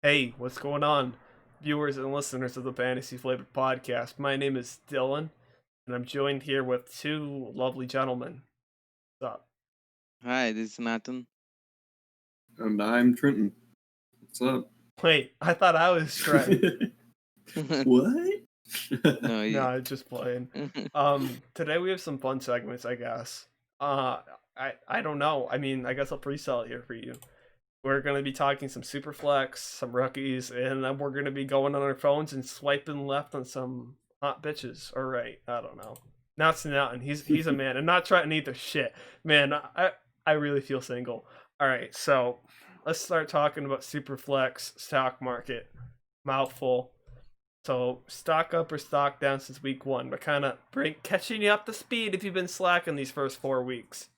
Hey, what's going on, viewers and listeners of the Fantasy Flavored Podcast? My name is Dylan, and I'm joined here with two lovely gentlemen. What's up? Hi, this is Nathan. And I'm Trenton. What's up? Wait, I thought I was Trent. What? No, No, just playing. Today we have some fun segments, I guess. I don't know. I mean, I guess I'll pre-sell it here for you. We're gonna be talking some super flex, some rookies, and then we're gonna be going on our phones and swiping left on some hot bitches. Or right, I don't know. Not Snoutin. He's a man, and not trying either. Shit, man. I really feel single. All right, so let's start talking about super flex stock market. Mouthful. So stock up or stock down since week one, but kind of catching you up to speed if you've been slacking these first 4 weeks.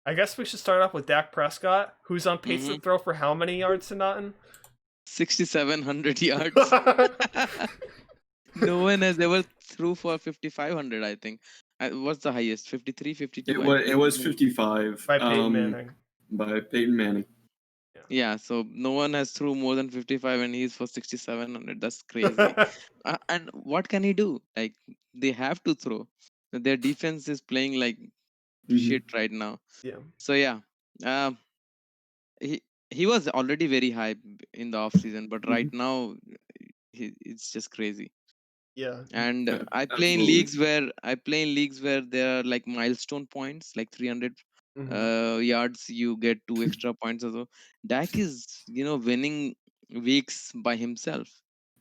I guess we should start off with Dak Prescott, who's on pace to throw for how many yards to nothing? 6,700 yards. No one has ever threw for 5,500, I think. What's the highest? 53, 52? It was 55. By Peyton Manning. By Peyton Manning. Yeah, so no one has threw more than 55 and he's for 6,700. That's crazy. And what can he do? Like, they have to throw. Their defense is playing like shit right now. Yeah. So yeah, he was already very high in the off season, but right now it's just crazy. Yeah. And Yeah, I play in leagues where there are like milestone points, like 300 yards, you get 2 extra points or so. Dak is winning weeks by himself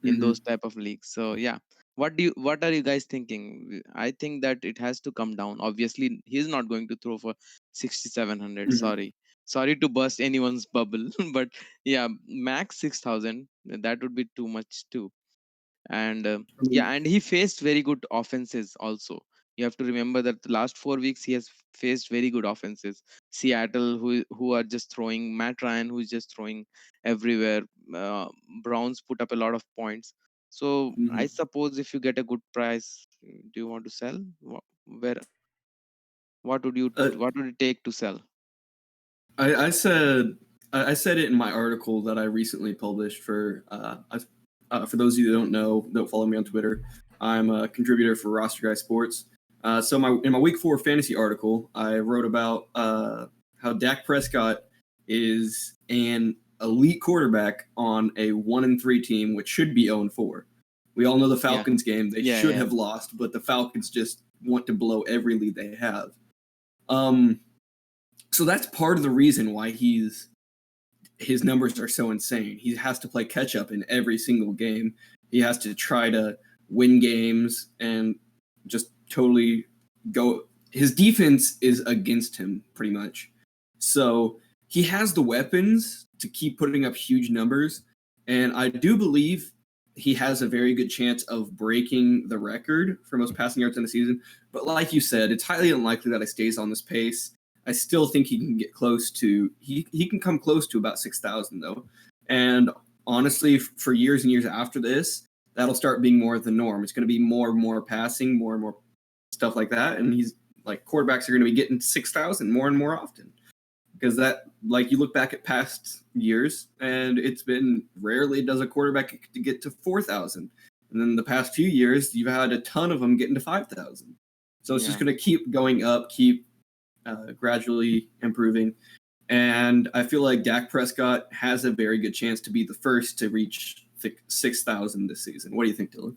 in those type of leagues. So yeah, what are you guys thinking? I think that it has to come down. Obviously he's not going to throw for 6,700. Sorry to burst anyone's bubble, but yeah, max 6,000, that would be too much too. And and he faced very good offenses also. You have to remember that the last 4 weeks he has faced very good offenses. Seattle, who are just throwing, Matt Ryan, who is just throwing everywhere. Browns put up a lot of points. So I suppose if you get a good price, do you want to sell? Where what would it take to sell? I said it in my article that I recently published for those of you that don't know, don't follow me on Twitter. I'm a contributor for Roster Guy Sports. So in my Week 4 fantasy article, I wrote about how Dak Prescott is an elite quarterback on a 1-3 team, which should be 0-4. We all know the Falcons game; they should have lost, but the Falcons just want to blow every lead they have. So that's part of the reason why his numbers are so insane. He has to play catch up in every single game. He has to try to win games and just totally go. His defense is against him pretty much. So he has the weapons to keep putting up huge numbers. And I do believe he has a very good chance of breaking the record for most passing yards in the season. But like you said, it's highly unlikely that he stays on this pace. I still think he can get close to he can come close to about 6,000 though. And honestly, for years and years after this, that'll start being more the norm. It's going to be more and more passing, more and more stuff like that. And he's like, quarterbacks are going to be getting 6,000 more and more often. Because that, like, you look back at past years, and it's been rarely does a quarterback get to 4,000. And then the past few years, you've had a ton of them getting to 5,000. So it's just going to keep going up, keep gradually improving. And I feel like Dak Prescott has a very good chance to be the first to reach 6,000 this season. What do you think, Dylan?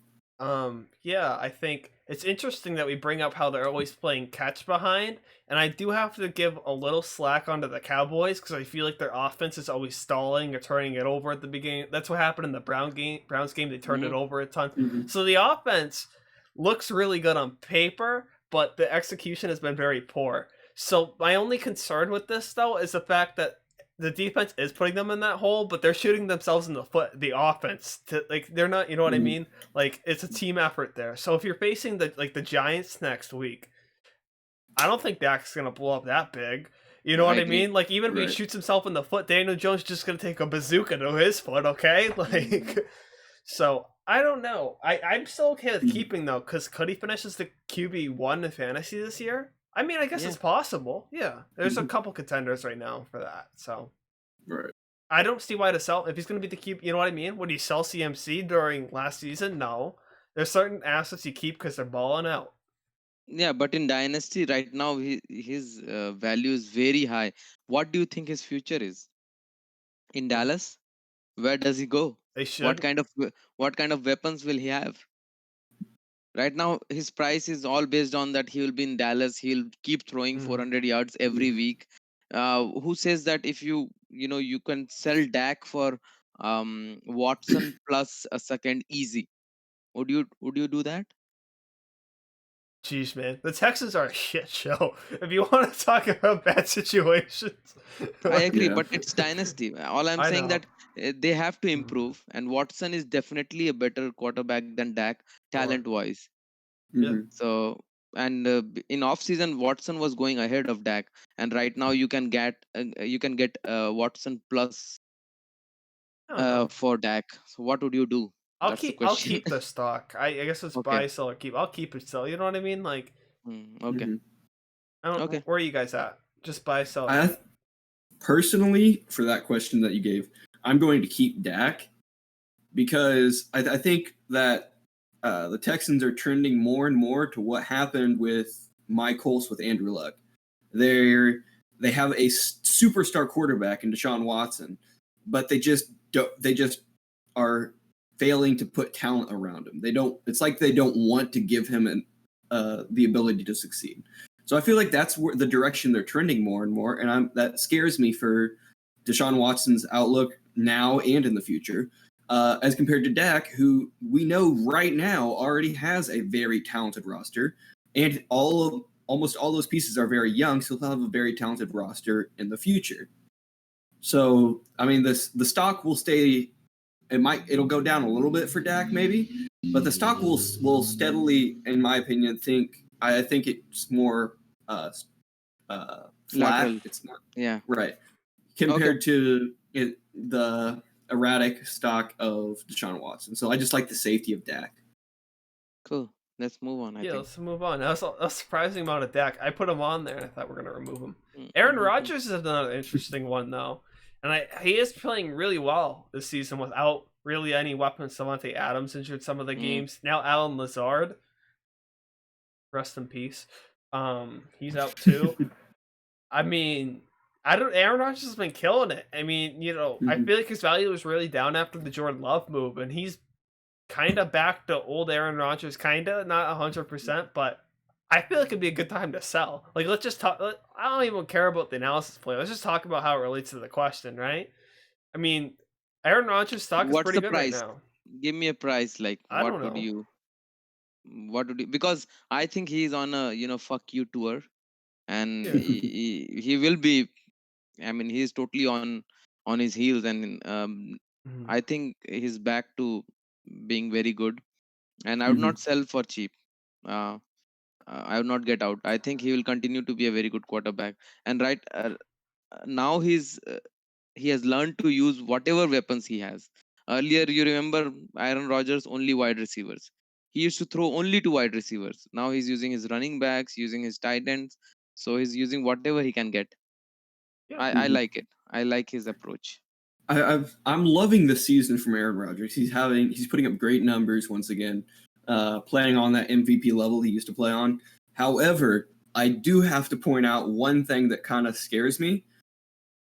Yeah, I think it's interesting that we bring up how they're always playing catch behind, and I do have to give a little slack onto the Cowboys because I feel like their offense is always stalling or turning it over at the beginning. That's what happened in the Browns game. They turned it over a ton. So the offense looks really good on paper, but the execution has been very poor. So my only concern with this, though, is the fact that the defense is putting them in that hole, but they're shooting themselves in the foot. The offense, they're not. You know what I mean? Like, it's a team effort there. So if you're facing the Giants next week, I don't think Dak's gonna blow up that big. You know what I mean? Like, even if he shoots himself in the foot, Daniel Jones is just gonna take a bazooka to his foot. Okay, like, so I don't know. I'm still okay with keeping though, because could he finish as the QB1 in fantasy this year? I mean, I guess it's possible. Yeah, there's a couple contenders right now for that. So, right. I don't see why to sell if he's going to be the keep. You know what I mean? Would you sell CMC during last season? No. There's certain assets you keep because they're balling out. Yeah, but in Dynasty right now, his value is very high. What do you think his future is in Dallas? Where does he go? They What should. kind of what kind of weapons will he have? Right now, his price is all based on that he will be in Dallas. He'll keep throwing Mhm. 400 yards every week. Who says that if you can sell Dak for Watson plus a second easy? Would you do that? Jeez, man, the Texans are a shit show. If you want to talk about bad situations, I agree, Yeah. but it's dynasty. All I'm I saying know. that they have to Mhm. improve, and Watson is definitely a better quarterback than Dak, Sure. talent wise. Yeah. Mhm. So, and in off season, Watson was going ahead of Dak, and right now you can get Watson plus I don't know. for Dak. So what would you do? That's the I'll question. keep the stock. I guess it's Okay. buy, sell, or keep. I'll keep it, sell. You know what I mean? Like, Okay. Mhm. I don't. Okay. Where are you guys at? Just buy, sell, or keep. I personally, for that question that you gave, I'm going to keep Dak because I think that the Texans are trending more and more to what happened with my Colts with Andrew Luck. They have a superstar quarterback in Deshaun Watson, but they just are failing to put talent around him. They don't. It's like they don't want to give him the ability to succeed. So I feel like that's where the direction they're trending more and more, and that scares me for Deshaun Watson's outlook now and in the future, as compared to Dak, who we know right now already has a very talented roster, and almost all those pieces are very young, so he'll have a very talented roster in the future. So I mean, the stock will stay. It'll go down a little bit for Dak maybe, but the stock will steadily, in my opinion, I think it's more flat. Lateral. It's not Yeah. right Okay. compared to the erratic stock of Deshaun Watson. So I just like the safety of Dak. Cool. Let's move on. I Yeah, think. let's move on. That was a surprising amount of Dak. I put him on there, and I thought we are gonna remove him. Mm, Aaron mhm. Rodgers is another interesting one though, and he is playing really well this season without really any weapons. Devontae Adams injured some of the Mm. games. Now Alan Lazard, rest in peace. He's out too. I mean, I don't. Aaron Rodgers has been killing it. I mean, I Mhm. feel like his value was really down after the Jordan Love move, and he's kind of back to old Aaron Rodgers, kind of not 100%, but I feel like it'd be a good time to sell. Like, let's just talk. I don't even care about the analysis play. Let's just talk about how it relates to the question, right? I mean, Aaron Rodgers' stock is What's pretty the good right price? now. Give me a price. Like, I don't know. what would you? Because I think he's on a fuck you tour, and Yeah. he will be. I mean, he's totally on his heels, and Mhm. I think he's back to being very good. And I would Mhm. not sell for cheap. Uh, I would not get out. I think he will continue to be a very good quarterback. And now he has learned to use whatever weapons he has. Earlier, you remember Aaron Rodgers only wide receivers. He used to throw only to wide receivers. Now he's using his running backs, using his tight ends. So he's using whatever he can get. Yeah. I Mhm. like it. I like his approach. I'm loving the season from Aaron Rodgers. He's putting up great numbers once again, playing on that MVP level he used to play on. However, I do have to point out one thing that kind of scares me.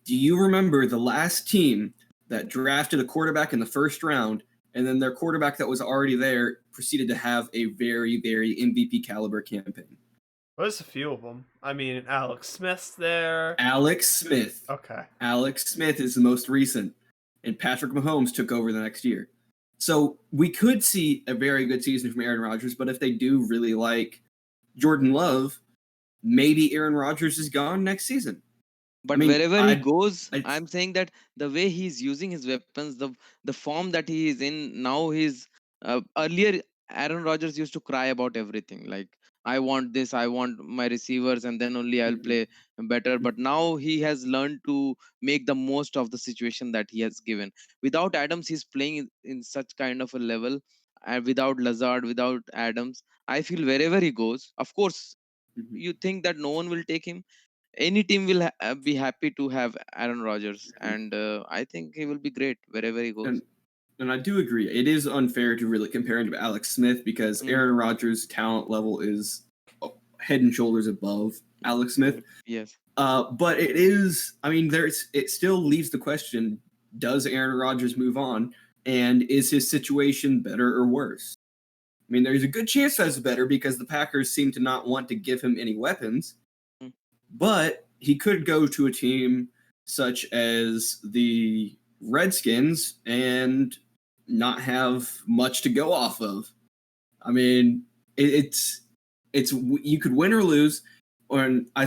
Do you remember the last team that drafted a quarterback in the first round, and then their quarterback that was already there proceeded to have a very, very MVP caliber campaign? There's a few of them. I mean, Alex Smith's there. Alex Smith. Okay. Alex Smith is the most recent, and Patrick Mahomes took over the next year. So we could see a very good season from Aaron Rodgers, but if they do really like Jordan Love, maybe Aaron Rodgers is gone next season. I But mean, wherever he goes, I I'm saying that the way he's using his weapons, the form that he is in now, he's earlier Aaron Rodgers used to cry about everything. Like, I want this, I want my receivers, and then only I'll Mhm. play better. But now he has learned to make the most of the situation that he has given. Without Adams, he's playing in such kind of a level. Without Lazard, without Adams, I feel wherever he goes, of course, Mhm. you think that no one will take him. any team will be happy to have Aaron Rodgers, and I think he will be great wherever he goes. And I do agree. It is unfair to really compare him to Alex Smith because Aaron Rodgers' talent level is head and shoulders above Alex Smith. Yes. But it is, I mean, it still leaves the question, does Aaron Rodgers move on? And is his situation better or worse? I mean, there's a good chance that's better because the Packers seem to not want to give him any weapons. But he could go to a team such as the Redskins and not have much to go off of. I mean, it's you could win or lose. I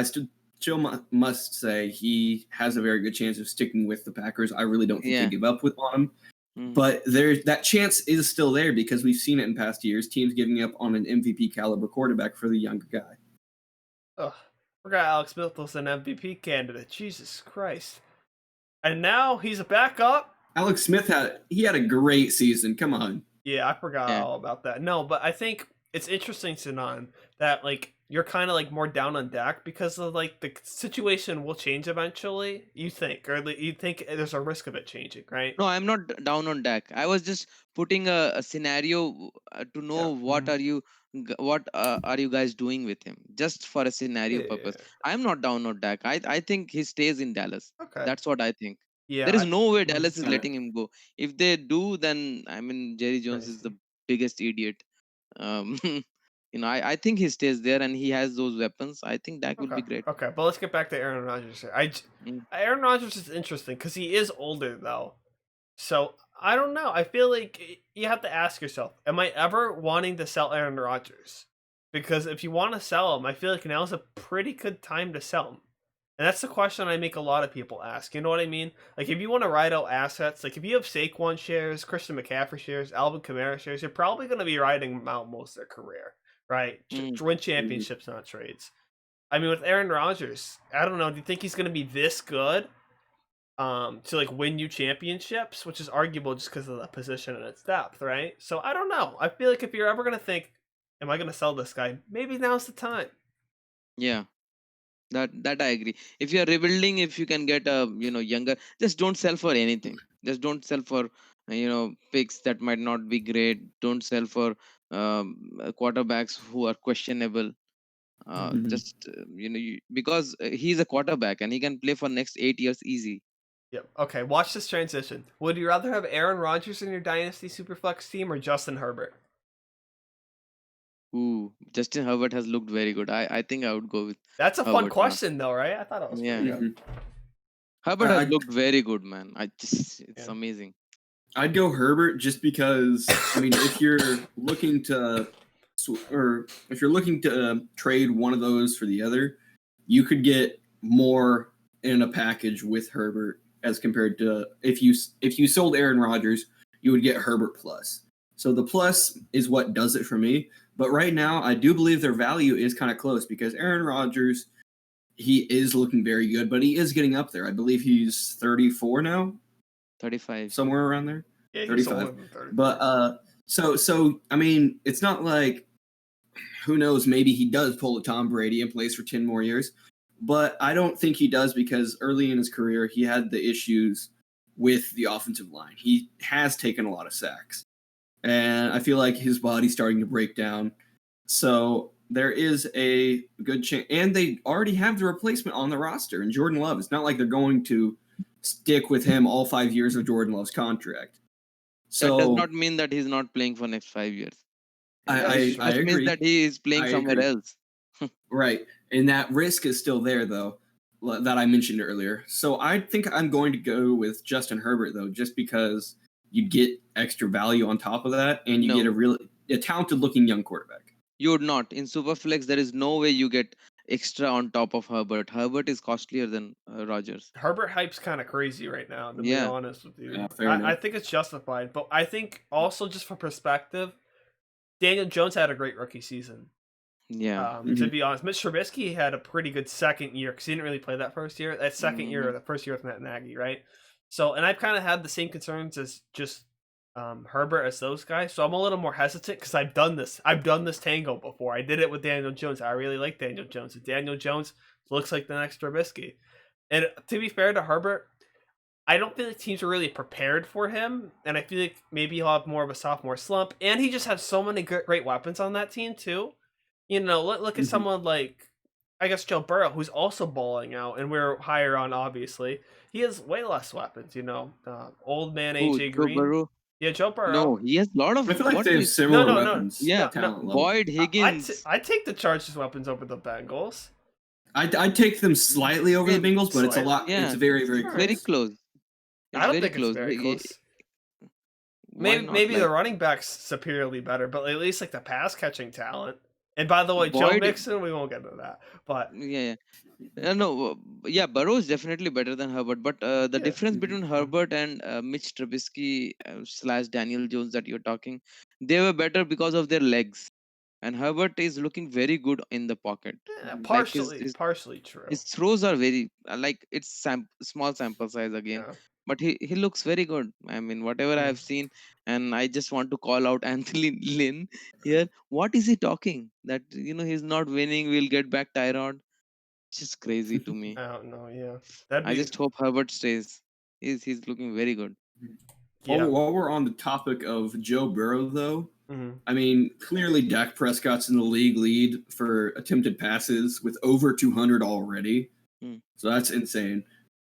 still must say he has a very good chance of sticking with the Packers. I really don't think they give up on him. But that chance is still there because we've seen it in past years, teams giving up on an MVP caliber quarterback for the younger guy. Ugh, forgot Alex Smith was an MVP candidate. Jesus Christ. And now he's a backup. Alex Smith had a great season. Come on. Yeah, I forgot all about that. No, but I think it's interesting, Sinan, that like you're kind of like more down on Dak because of like the situation will change eventually. You think, or you think there's a risk of it changing, right? No, I'm not down on Dak. I was just putting a scenario to know what are you guys doing with him, just for a scenario purpose. I'm not down on Dak. I think he stays in Dallas. Okay, that's what I think. Yeah, there is no way Dallas is letting him go. If they do, then I mean Jerry Jones is the biggest idiot. I think he stays there and he has those weapons. I think Dak will be great. Okay, but let's get back to Aaron Rodgers here. Aaron Rodgers is interesting because he is older though. So I don't know. I feel like you have to ask yourself, am I ever wanting to sell Aaron Rodgers? Because if you want to sell him, I feel like now is a pretty good time to sell him. And that's the question I make a lot of people ask. You know what I mean? Like, if you want to ride out assets, like if you have Saquon shares, Christian McCaffrey shares, Alvin Kamara shares, you're probably going to be riding them out most of their career, right? Win championships, not trades. I mean, with Aaron Rodgers, I don't know. Do you think he's going to be this good to like win you championships? Which is arguable just because of the position and its depth, right? So I don't know. I feel like if you're ever going to think, am I going to sell this guy? Maybe now's the time. Yeah. That I agree. If you are rebuilding, if you can get a younger, just don't sell for anything. Just don't sell for picks that might not be great. Don't sell for quarterbacks who are questionable. Just because he's a quarterback and he can play for next 8 years easy. Yep. Okay. Watch this transition. Would you rather have Aaron Rodgers in your Dynasty Superflex team or Justin Herbert? Ooh, Justin Herbert has looked very good. I think I would go with. That's a fun question, though, right? I thought it was pretty good. Herbert has looked very good, man. It's amazing. I'd go Herbert just because I mean, if you're looking to trade one of those for the other, you could get more in a package with Herbert as compared to if you sold Aaron Rodgers, you would get Herbert plus. So the plus is what does it for me. But right now, I do believe their value is kind of close because Aaron Rodgers, he is looking very good, but he is getting up there. I believe he's 34 now. 35. Somewhere around there. Yeah, 35. But so I mean, it's not like who knows, maybe he does pull a Tom Brady and plays for 10 more years. But I don't think he does because early in his career, he had the issues with the offensive line. He has taken a lot of sacks. And I feel like his body's starting to break down. So there is a good chance. And they already have the replacement on the roster in Jordan Love. It's not like they're going to stick with him all 5 years of Jordan Love's contract. So that does not mean that he's not playing for next 5 years. I agree. Means that he is playing somewhere else. Right. And that risk is still there, though, that I mentioned earlier. So I think I'm going to go with Justin Herbert, though, just because you get extra value on top of that, and you get a talented-looking young quarterback. You would not. In Superflex, there is no way you get extra on top of Herbert. Herbert is costlier than Rodgers. Herbert hype's kind of crazy right now, to be honest with you. Yeah, I think it's justified, but I think also just for perspective, Daniel Jones had a great rookie season. Yeah. To be honest, Mitch Trubisky had a pretty good second year because he didn't really play that first year. That second year, the first year with Matt Nagy, right? So, and I've kind of had the same concerns as just Herbert as those guys. So I'm a little more hesitant because I've done this. I've done this tango before. I did it with Daniel Jones. I really like Daniel Jones. If Daniel Jones looks like the next Trubisky. And to be fair to Herbert, I don't feel like teams are really prepared for him, and I feel like maybe he'll have more of a sophomore slump. And he just has so many great weapons on that team too. Look at Mhm. someone like, I guess, Joe Burrow, who's also balling out, and we're higher on, obviously. He has way less weapons, old man Oh, AJ Joe Green. Burrow. Yeah, Joe No, Burrow. he has a lot I of feel like what they have is No, similar no, no, weapons, yeah, no. talent level. Boyd Higgins. I take the Chargers' weapons over the Bengals. I'd take them slightly over the Same. Bengals, but it's a Slightly. lot. It's Yeah, very, very it's Sure. very close. close. I It's don't very think it's close. very close. Why not? Maybe the Like running back's superiorly better, but at least like the pass catching talent. And by the way, Joe Boyd. Mixon, we won't get into that. But Yeah, no, yeah, Burrow is definitely better than Herbert, but the yeah, difference Mhm. between Herbert and Mitch Trubisky slash Daniel Jones that you're talking, they were better because of their legs, and Herbert is looking very good in the pocket. Like partially true. his throws are very like it's small sample size again, Yeah. but he looks very good. I mean, whatever I Mm. have seen, and I just want to call out Anthony Lynn here. What is he talking? That he's not winning. We'll get back Tyrod. It's just crazy to me. I don't know. Yeah, that'd I be just hope Herbert stays. He's looking very good. yeah. While we're on the topic of Joe Burrow, though, Mhm. I mean, clearly Dak Prescott's in the league lead for attempted passes with over 200 already. Hmm. So that's insane.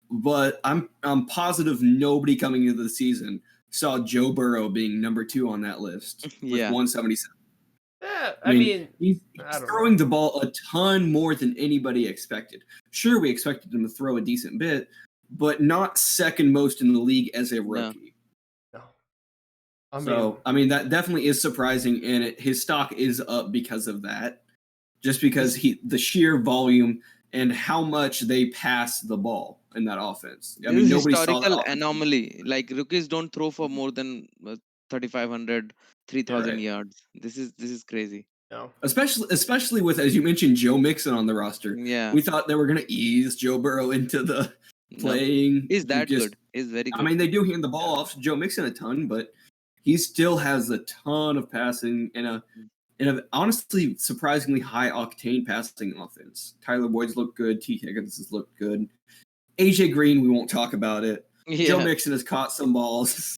But I'm positive nobody coming into the season saw Joe Burrow being number 2 on that list with Yeah. 177. Yeah, I mean, he's I don't throwing know. the ball a ton more than anybody expected. Sure, we expected him to throw a decent bit, but not second most in the league as a rookie. No. I mean, that definitely is surprising, and his stock is up because of that. Just because the sheer volume and how much they pass the ball in that offense. I This mean, is nobody saw that historical offense. anomaly. Like rookies don't throw for more than 3,500, 3,000 right. yards. This is crazy. No. Especially with, as you mentioned, Joe Mixon on the roster. Yeah. We thought they were going to ease Joe Burrow into the No. playing. He's that good. He's very good. I mean, they do hand the ball off to Joe Mixon a ton, but he still has a ton of passing and a honestly surprisingly high octane passing offense. Tyler Boyd's looked good. T. Higgins has looked good. AJ Green, we won't talk about it. Yeah. Joe Mixon has caught some balls,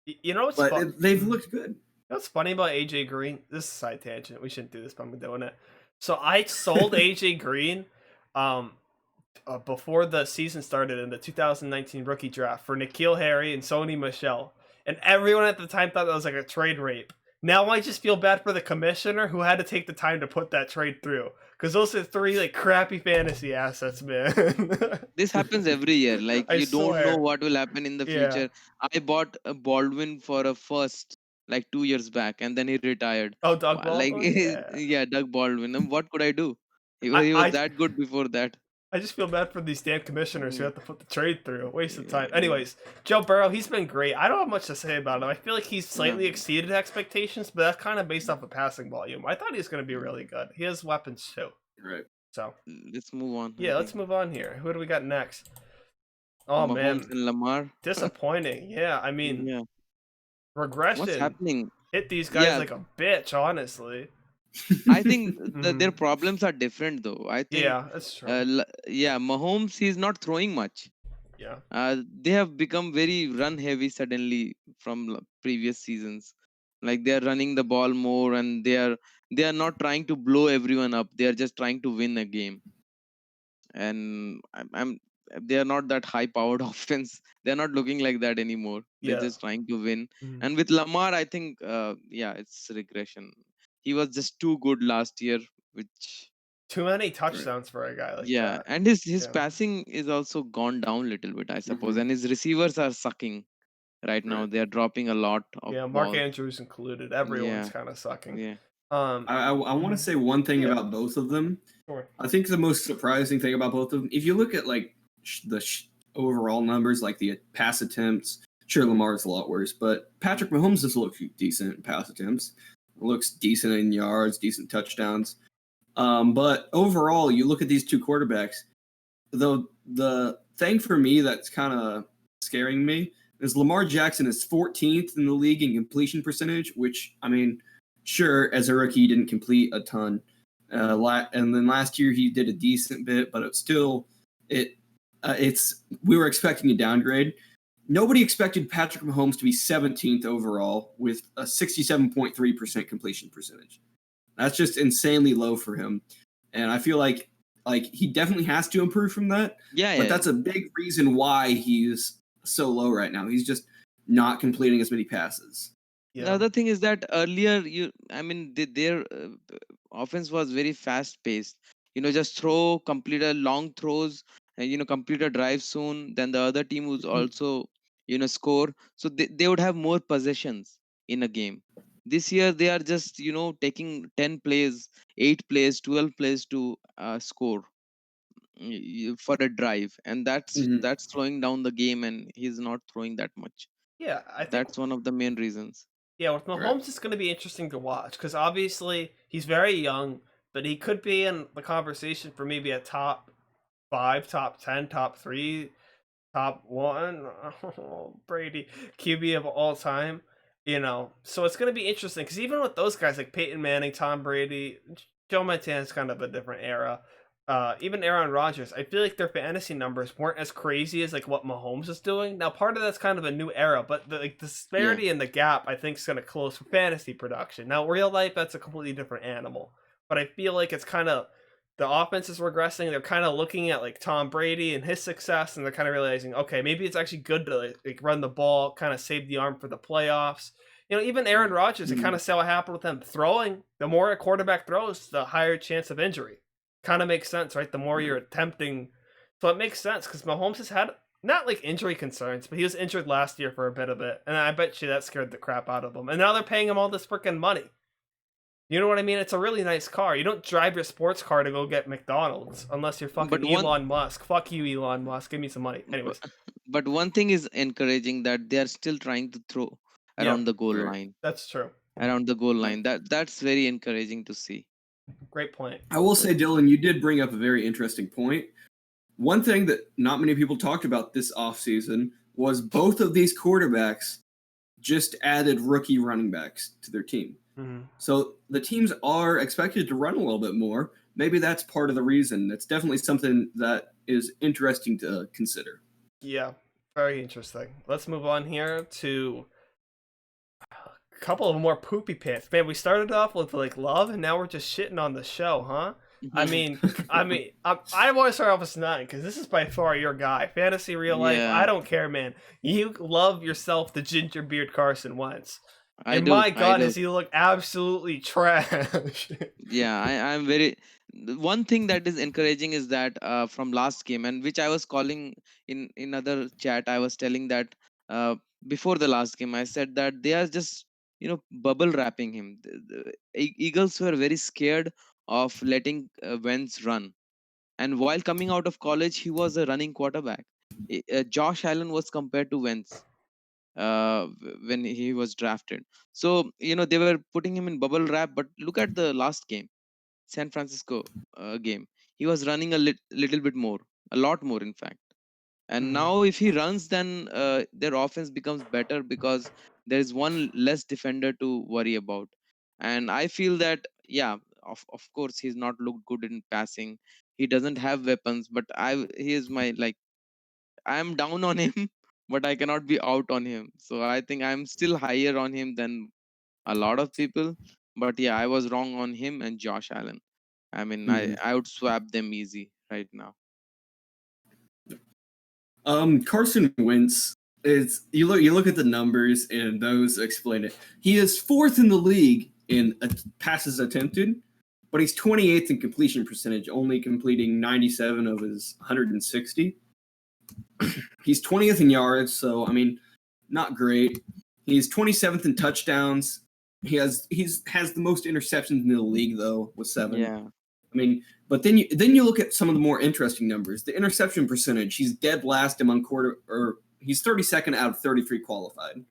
You know what's but they've looked good. What's funny about AJ Green? This is a side tangent. We shouldn't do this, but I'm doing it. So I sold AJ Green before the season started in the 2019 rookie draft for N'Keal Harry and Sony Michel. And everyone at the time thought that was like a trade rape. Now I just feel bad for the commissioner who had to take the time to put that trade through. Because those are 3 like crappy fantasy assets, man. This happens every year. Like I you don't know swear. what will happen in the Yeah. future. I bought a Baldwin for a first like 2 years back, and then he retired. Oh, Doug Like Baldwin? yeah, Doug Baldwin. And what could I do? He was I that good before that. I just feel bad for these damn commissioners who Mm. have to put the trade through. Waste of time. Yeah. Anyways, Joe Burrow, he's been great. I don't have much to say about him. I feel like he's slightly Yeah. exceeded expectations, but that's kind of based off of passing volume. I thought he was going to be really good. He has weapons too. Right. So, Let's move on. yeah, let's move on here. Who do we got next? Oh, Mahomes man. and Lamar. Disappointing. Yeah, I mean, Yeah. regression. What's happening? Hit these guys Yeah. like a bitch, honestly. I think their Mhm. problems are different though. I think Yeah, that's true. yeah, Mahomes he's not throwing much. Yeah. They have become very run heavy suddenly from previous seasons. Like they are running the ball more, and they are not trying to blow everyone up. They are just trying to win a game. And I'm they are not that high powered offense. They're not looking like that anymore. They're Yeah. just trying to win. Mhm. And with Lamar, I think yeah, it's regression. He was just too good last year, which Too many touchdowns for a guy like yeah, that. and his Yeah. passing is also gone down a little bit, I suppose. Mhm. And his receivers are sucking right now. Right. They are dropping a lot of Yeah, Mark balls. Andrews included. Everyone's Yeah. kind of sucking. Yeah. I want to say one thing Yeah. about both of them. Sure. I think the most surprising thing about both of them, if you look at like the overall numbers, like the pass attempts, sure Lamar's a lot worse, but Patrick Mahomes does look decent in pass attempts. Looks decent in yards, decent touchdowns. But overall, you look at these two quarterbacks. The thing for me that's kind of scaring me is Lamar Jackson is 14th in the league in completion percentage, which I mean, sure, as a rookie, he didn't complete a ton. And then last year he did a decent bit, but we were expecting a downgrade. Nobody expected Patrick Mahomes to be 17th overall with a 67.3% completion percentage. That's just insanely low for him. And I feel like he definitely has to improve from that. But that's a big reason why he's so low right now. He's just not completing as many passes. The other thing is that earlier, their offense was very fast paced. Just complete a long throws, and complete a drive soon. Then the other team would also, score. So they would have more possessions in a game. This year they are just taking 10 plays, 8 plays, 12 plays to score for a drive, and that's slowing down the game, and he's not throwing that much. Yeah, I think That's one of the main reasons. Yeah, with Mahomes, it's going to be interesting to watch because obviously he's very young, but he could be in the conversation for maybe a top 5, top 10, top 3, top 1 Brady QB of all time. So it's going to be interesting because even with those guys like Peyton Manning, Tom Brady, Joe Montana's kind of a different era. Even Aaron Rodgers, I feel like their fantasy numbers weren't as crazy as like what Mahomes is doing. Now, part of that's kind of a new era, but the disparity in the gap, I think, is going to close for fantasy production. Now, real life, that's a completely different animal. But I feel like it's kind of the offense is regressing. They're kind of looking at like Tom Brady and his success, and they're kind of realizing, okay, maybe it's actually good to like run the ball, kind of save the arm for the playoffs. Even Aaron Rodgers, you kind of saw what happened with him throwing. The more a quarterback throws, the higher chance of injury. Kind of makes sense, right? The more you're attempting. So it makes sense because Mahomes has had not like injury concerns, but he was injured last year for a bit of it. And I bet you that scared the crap out of him. And now they're paying him all this freaking money. You know what I mean? It's a really nice car. You don't drive your sports car to go get McDonald's unless you're fucking Elon Musk. Fuck you, Elon Musk. Give me some money. Anyways. But one thing is encouraging that they are still trying to throw around the goal line. That's true. Around the goal line. That's very encouraging to see. Great point. I will say, Dylan, you did bring up a very interesting point. One thing that not many people talked about this offseason was both of these quarterbacks just added rookie running backs to their team. Mm-hmm. So the teams are expected to run a little bit more. Maybe that's part of the reason. It's definitely something that is interesting to consider. Yeah, very interesting. Let's move on here to couple of more poopy pants. Man, we started off with like love and now we're just shitting on the show, huh? I want to start off with 9 because this is by far your guy. Fantasy, real life, I don't care, man. You love yourself the ginger beard Carson Wentz. My God, does he look absolutely trash. I'm very. One thing that is encouraging is that from last game, and which I was calling in other chat, I was telling that before the last game, I said that they are just bubble wrapping him. The Eagles were very scared of letting Wentz run, and while coming out of college, he was a running quarterback. Josh Allen was compared to Wentz when he was drafted. So they were putting him in bubble wrap. But look at the last game, San Francisco game. He was running a little bit more, a lot more, in fact. And now if he runs, then their offense becomes better because there is one less defender to worry about. And I feel that, of course, he's not looked good in passing. He doesn't have weapons, but he is my, like, I'm down on him, but I cannot be out on him. So I think I'm still higher on him than a lot of people. But yeah, I was wrong on him and Josh Allen. I mean, I would swap them easy right now. Carson Wentz is you look at the numbers and those explain it. He is 4th in the league in passes attempted, but he's 28th in completion percentage, only completing 97 of his 160. He's 20th in yards, so I mean, not great. He's 27th in touchdowns. He has the most interceptions in the league though, with 7. Yeah. I mean, but then you look at some of the more interesting numbers. The interception percentage, he's dead last among he's 32nd out of 33 qualified.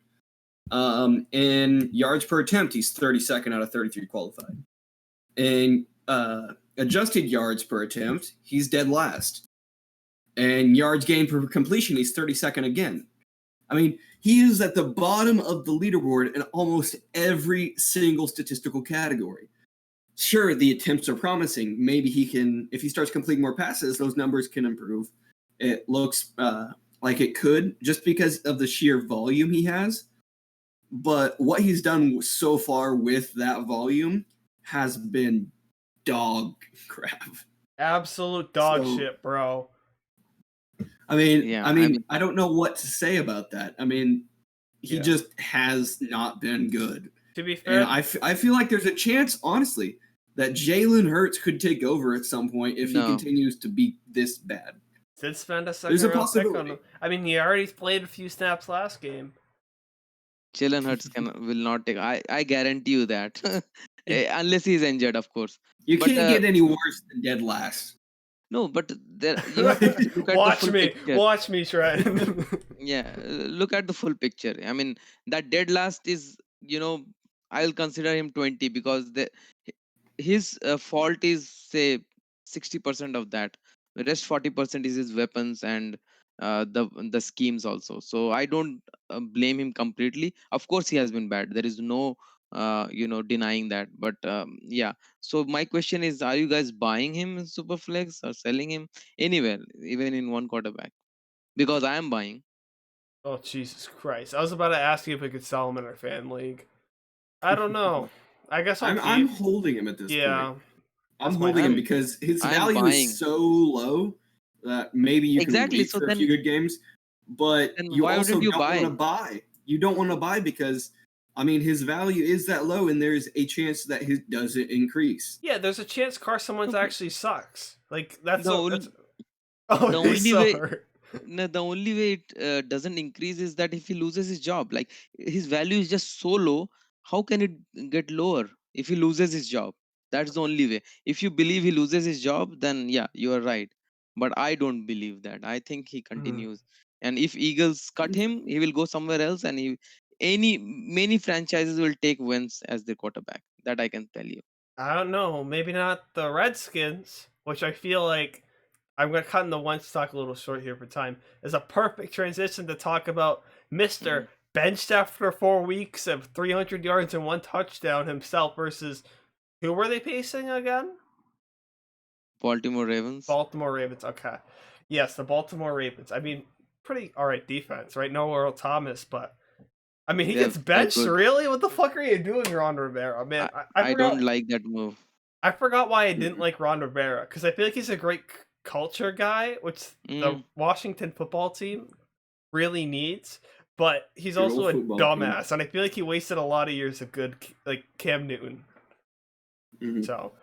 In yards per attempt, he's 32nd out of 33 qualified. In adjusted yards per attempt, he's dead last. And yards gained per completion, he's 32nd again. I mean, he is at the bottom of the leaderboard in almost every single statistical category. sure, the attempts are promising. Maybe he can, if he starts completing more passes, those numbers can improve. It looks like it could just because of the sheer volume he has. But what he's done so far with that volume has been dog crap. Absolute dog So- shit, bro. I mean, Yeah, I don't know what to say about that. I mean, he Yeah. just has not been good. To be fair, And I feel like there's a chance, honestly, that Jalen Hurts could take over at some point if he No. continues to be this bad. did spend a There's a second round pick on possibility. him. I mean, he already played a few snaps last game. Jalen Hurts will not take. I guarantee you that, unless he's injured, of course. You But, can't get any worse than dead last. No, but there you have to look at the Watch full me, picture. watch me, Trent. Yeah, look at the full picture. I mean, that dead last is, I'll consider him 20 because his fault is, say, 60% of that. The rest 40% is his weapons and the schemes also. So I don't blame him completely. Of course, he has been bad. There is no denying that. But yeah. So my question is, are you guys buying him in Superflex or selling him anywhere, even in one quarterback? Because I am buying. Oh, Jesus Christ. I was about to ask you if we could sell him in our fan league. I don't know. I guess I'll I'm keep. holding him at this Yeah. point. I'm That's my holding him take. because his I'm value buying. is so low that maybe you Exactly, can wait so for a then- few good games, but then you why also wouldn't you don't want to buy. You don't want to buy because, I mean, his value is that low, and there's a chance that his doesn't increase. Yeah, there's a chance Carson Wentz Okay. actually sucks. Like that's The a, only- that's. Oh, the he's only so way- hurt. No, the only way it doesn't increase is that if he loses his job. Like, his value is just so low, how can it get lower if he loses his job? That's the only way. If you believe he loses his job, then yeah, you are right. But I don't believe that. I think he continues. And if Eagles cut him, he will go somewhere else, and many franchises will take Wentz as their quarterback. That I can tell you. I don't know. Maybe not the Redskins, which I feel like I'm going to cut in the Wentz talk a little short here for time. Is a perfect transition to talk about Mister benched after 4 weeks of 300 yards and 1 touchdown himself versus who were they facing again? Baltimore Ravens. Baltimore Ravens. Okay. Yes, the Baltimore Ravens. I mean, pretty all right defense, right? No Earl Thomas, but I mean, he Yeah, gets they're benched. good. Really? What the fuck are you doing, Ron Rivera? Man, I I forgot, don't like that move. I forgot why I didn't like Ron Rivera because I feel like he's a great culture guy, which the Washington football team really needs. But he's Good also old a football team. dumbass, and I feel like he wasted a lot of years of good, like Cam Newton. Mhm. So,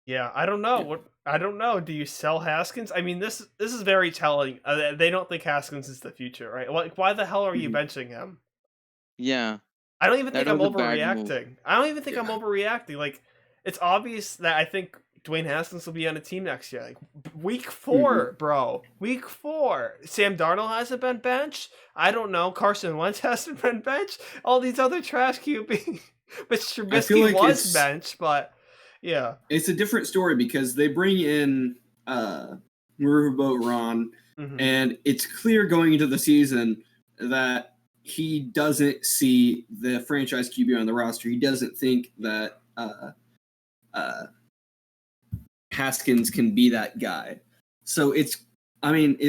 yeah, I don't know. Yeah. What I don't know. Do you sell Haskins? I mean, this is very telling. They don't think Haskins is the future, right? Like, why the hell are you Mhm. benching him? Yeah. I don't even think That I'm was a bad move. overreacting. I don't even think I'm Yeah. overreacting. Like, it's obvious that I think Dwayne Haskins will be on a team next year. Like, week 4, bro. Week 4. Sam Darnold hasn't been benched. I don't know. Carson Wentz hasn't been benched. All these other trash QB. But Trubisky like was it's- benched, but yeah. It's a different story because they bring in Riverboat Ron, Mhm. and it's clear going into the season that he doesn't see the franchise QB on the roster. He doesn't think that Haskins can be that guy. So it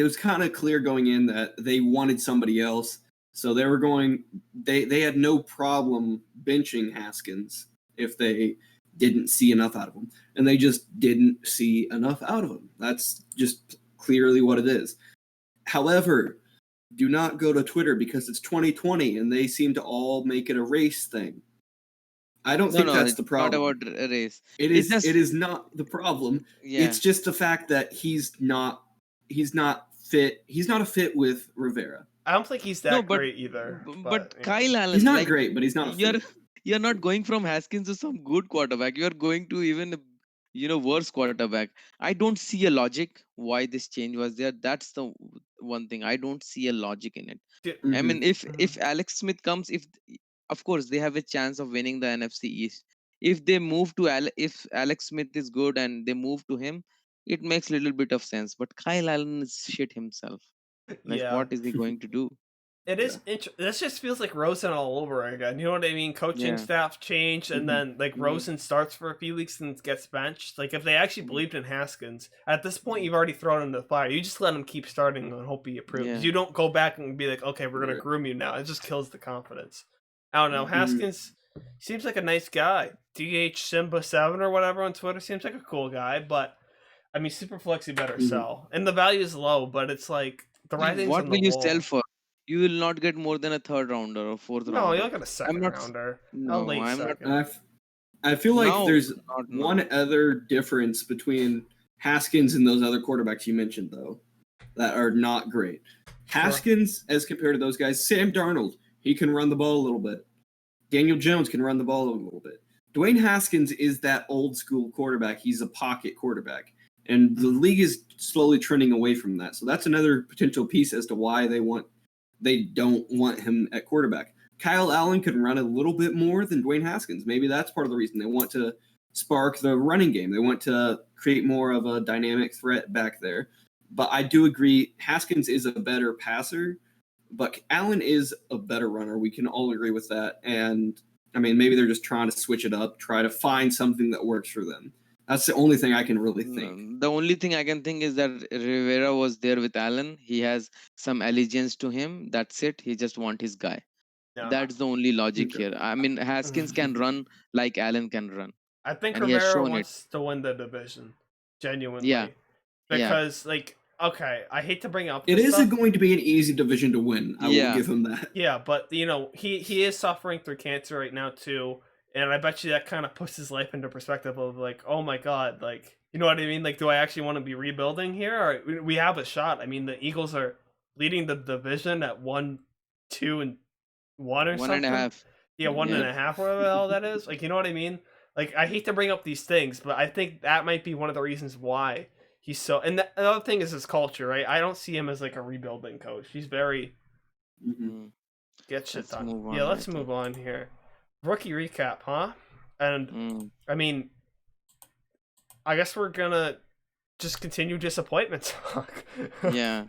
was kind of clear going in that they wanted somebody else. So they had no problem benching Haskins if they didn't see enough out of him. And they just didn't see enough out of him. That's just clearly what it is. However, do not go to Twitter because it's 2020 and they seem to all make it a race thing. I don't think that's it's the problem. not about a race. It it's is. just- It is not the problem. Yeah. It's just the fact that he's not fit. He's not a fit with Rivera. I don't think he's that No, but- great either. But yeah. Kyle Allen, He's not like, great, but he's not. A you're fit. you're not going from Haskins to some good quarterback. You're going to even worse quarterback. I don't see a logic why this change was there. That's the one thing. I don't see a logic in it. I Mhm. mean, if Alex Smith comes, of course they have a chance of winning the NFC East. If they move to if Alex Smith is good and they move to him, it makes little bit of sense. But Kyle Allen is shit himself. Like, Yeah. what is he going to do? It Yeah. is this just feels like Rosen all over again. You know what I mean? Coaching Yeah. staff changed, and Mhm. then like Mhm. Rosen starts for a few weeks and gets benched. Like if they actually Mhm. believed in Haskins, at this point you've already thrown him to the fire. You just let him keep starting and hope he improves. Yeah. You don't go back and be like, okay, we're gonna Right. groom you now. It just kills the confidence. I don't know. Mhm. Haskins seems like a nice guy. DH Simba7 or whatever on Twitter seems like a cool guy, but I mean super flexy better Mhm. sell. And the value is low, but it's like the writing's What on the will you sell wall. for? You will not get more than a third rounder or fourth No, rounder. you'll get a I'm second not. rounder. A No, late I'm not. second. I feel like Now, there's not one now. other difference between Haskins and those other quarterbacks you mentioned, though, that are not great. Haskins, as compared to those guys, Sam Darnold, he can run the ball a little bit. Daniel Jones can run the ball a little bit. Dwayne Haskins is that old school quarterback. He's a pocket quarterback. And the league is slowly trending away from that. So that's another potential piece as to why they don't want him at quarterback. Kyle Allen can run a little bit more than Dwayne Haskins. Maybe that's part of the reason they want to spark the running game. They want to create more of a dynamic threat back there. But I do agree Haskins is a better passer, but Allen is a better runner. We can all agree with that. And I mean, maybe they're just trying to switch it up, try to find something that works for them. That's the only thing I can really think. No, the only thing I can think is that Rivera was there with Allen. He has some allegiance to him. That's it. He just want his guy. Yeah. That's the only logic Okay. here. I mean, Haskins can run like Allen can run, I think and he has Rivera shown it. wants to win the division. Genuinely. Yeah. Because, like, okay, I hate to bring up It this isn't stuff. going to be an easy division to win. I Yeah. will give him that. Yeah, but, you know, he is suffering through cancer right now, too. And I bet you that kind of puts his life into perspective of, like, oh my god, like, you know what I mean? Like, do I actually want to be rebuilding here? Or we have a shot. I mean, the Eagles are leading the division at 1, 2, and 1 or One something. and a half. Yeah, one and Yeah. a half, whatever the hell that is. Like, you know what I mean? Like, I hate to bring up these things, but I think that might be one of the reasons why he's so. And the other thing is his culture, right? I don't see him as like a rebuilding coach. He's very Mhm. Mm. get shit Let's done. move Yeah, on, let's I move think. on here. Rookie recap, huh? And Mm. I mean, I guess we're gonna just continue disappointment talk. Yeah.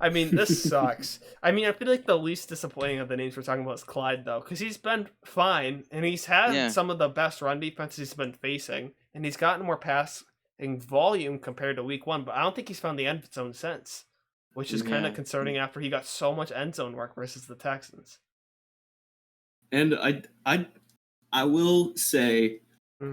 I mean, this sucks. I mean, I feel like the least disappointing of the names we're talking about is Clyde, though, because he's been fine and he's had Yeah. some of the best run defenses he's been facing, and he's gotten more passing volume compared to week 1. But I don't think he's found the end zone since, which is kind Yeah. of concerning after he got so much end zone work versus the Texans. And I will say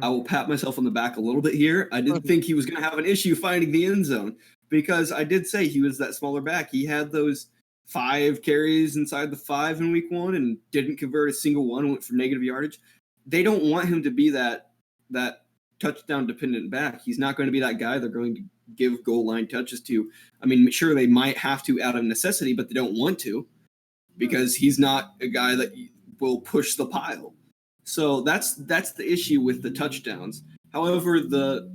I will pat myself on the back a little bit here. I didn't think he was going to have an issue finding the end zone because I did say he was that smaller back. He had those 5 carries inside the 5 in week 1 and didn't convert a single one, went for negative yardage. They don't want him to be that touchdown dependent back. He's not going to be that guy they're going to give goal line touches to. I mean, sure, they might have to out of necessity, but they don't want to because he's not a guy that will push the pile. So that's the issue with the touchdowns. However, the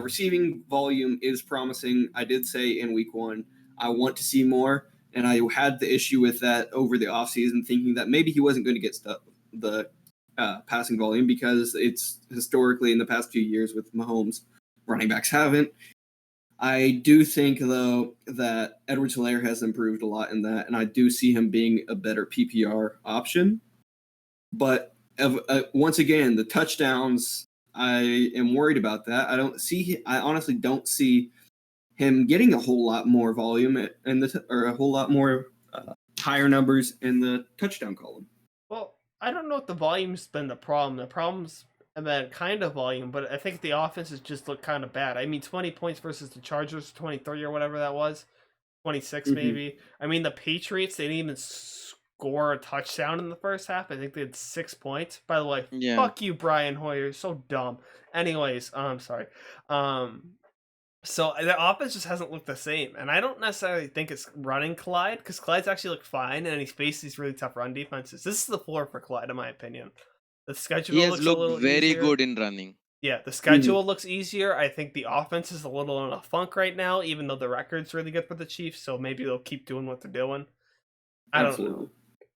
receiving volume is promising. I did say in week 1, I want to see more, and I had the issue with that over the offseason, thinking that maybe he wasn't going to get the passing volume because it's historically in the past few years with Mahomes, running backs haven't. I do think, though, that Edwards-Helaire has improved a lot in that, and I do see him being a better PPR option. But once again, the touchdowns, I am worried about that. I honestly don't see him getting a whole lot more volume or a whole lot more higher numbers in the touchdown column. Well, I don't know if the volume's been the problem. The problem's been kind of volume, but I think the offenses just look kind of bad. I mean, 20 points versus the Chargers, 23 or whatever that was, 26 maybe. I mean, the Patriots, they didn't even score a touchdown in the first half. I think they had 6 points. By the way, Yeah. fuck you, Brian Hoyer. So dumb. Anyways, I'm sorry. So the offense just hasn't looked the same, and I don't necessarily think it's running Clyde because Clyde's actually looked fine, and he's faced these really tough run defenses. This is the floor for Clyde, in my opinion. The schedule He has looks a little looked very easier. good in running. Yeah, the schedule looks easier. I think the offense is a little in a funk right now, even though the record's really good for the Chiefs. So maybe they'll keep doing what they're doing. I don't know,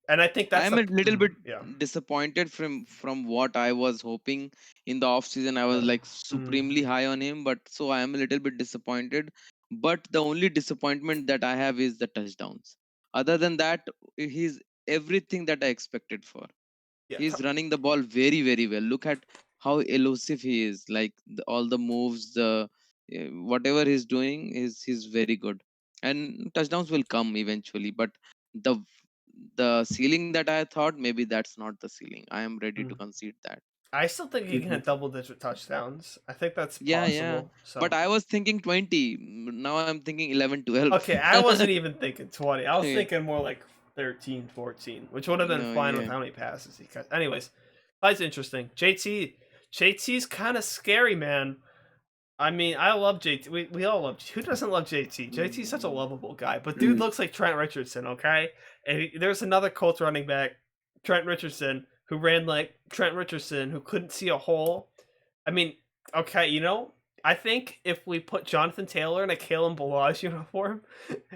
and I think that's I'm a little bit yeah. disappointed from what I was hoping in the off season. I was like supremely high on him, but so I am a little bit disappointed. But the only disappointment that I have is the touchdowns. Other than that, he's everything that I expected for. Yeah, He's running the ball very, very well. Look at how elusive he is. Like all the moves, the whatever he's doing he's very good. And touchdowns will come eventually, but the the ceiling that I thought, maybe that's not the ceiling. I am ready to Mm. concede that. I still think he can Mhm. hit double-digit touchdowns. I think that's Yeah, yeah. possible. But So I was thinking 20. Now I'm thinking 11, 12. okay, I wasn't even thinking 20. I was Yeah. thinking more like 13, 14, which would have been No, fine with yeah. how many passes he cut. Anyways, that's interesting. JT's kind of scary, man. I mean, I love JT. We all love. Who doesn't love JT? JT's such a lovable guy, but dude Mhm. looks like Trent Richardson. Okay, and there's another Colts running back, Trent Richardson, who ran like Trent Richardson, who couldn't see a hole. I mean, okay, I think if we put Jonathan Taylor in a Kalen Balaj uniform,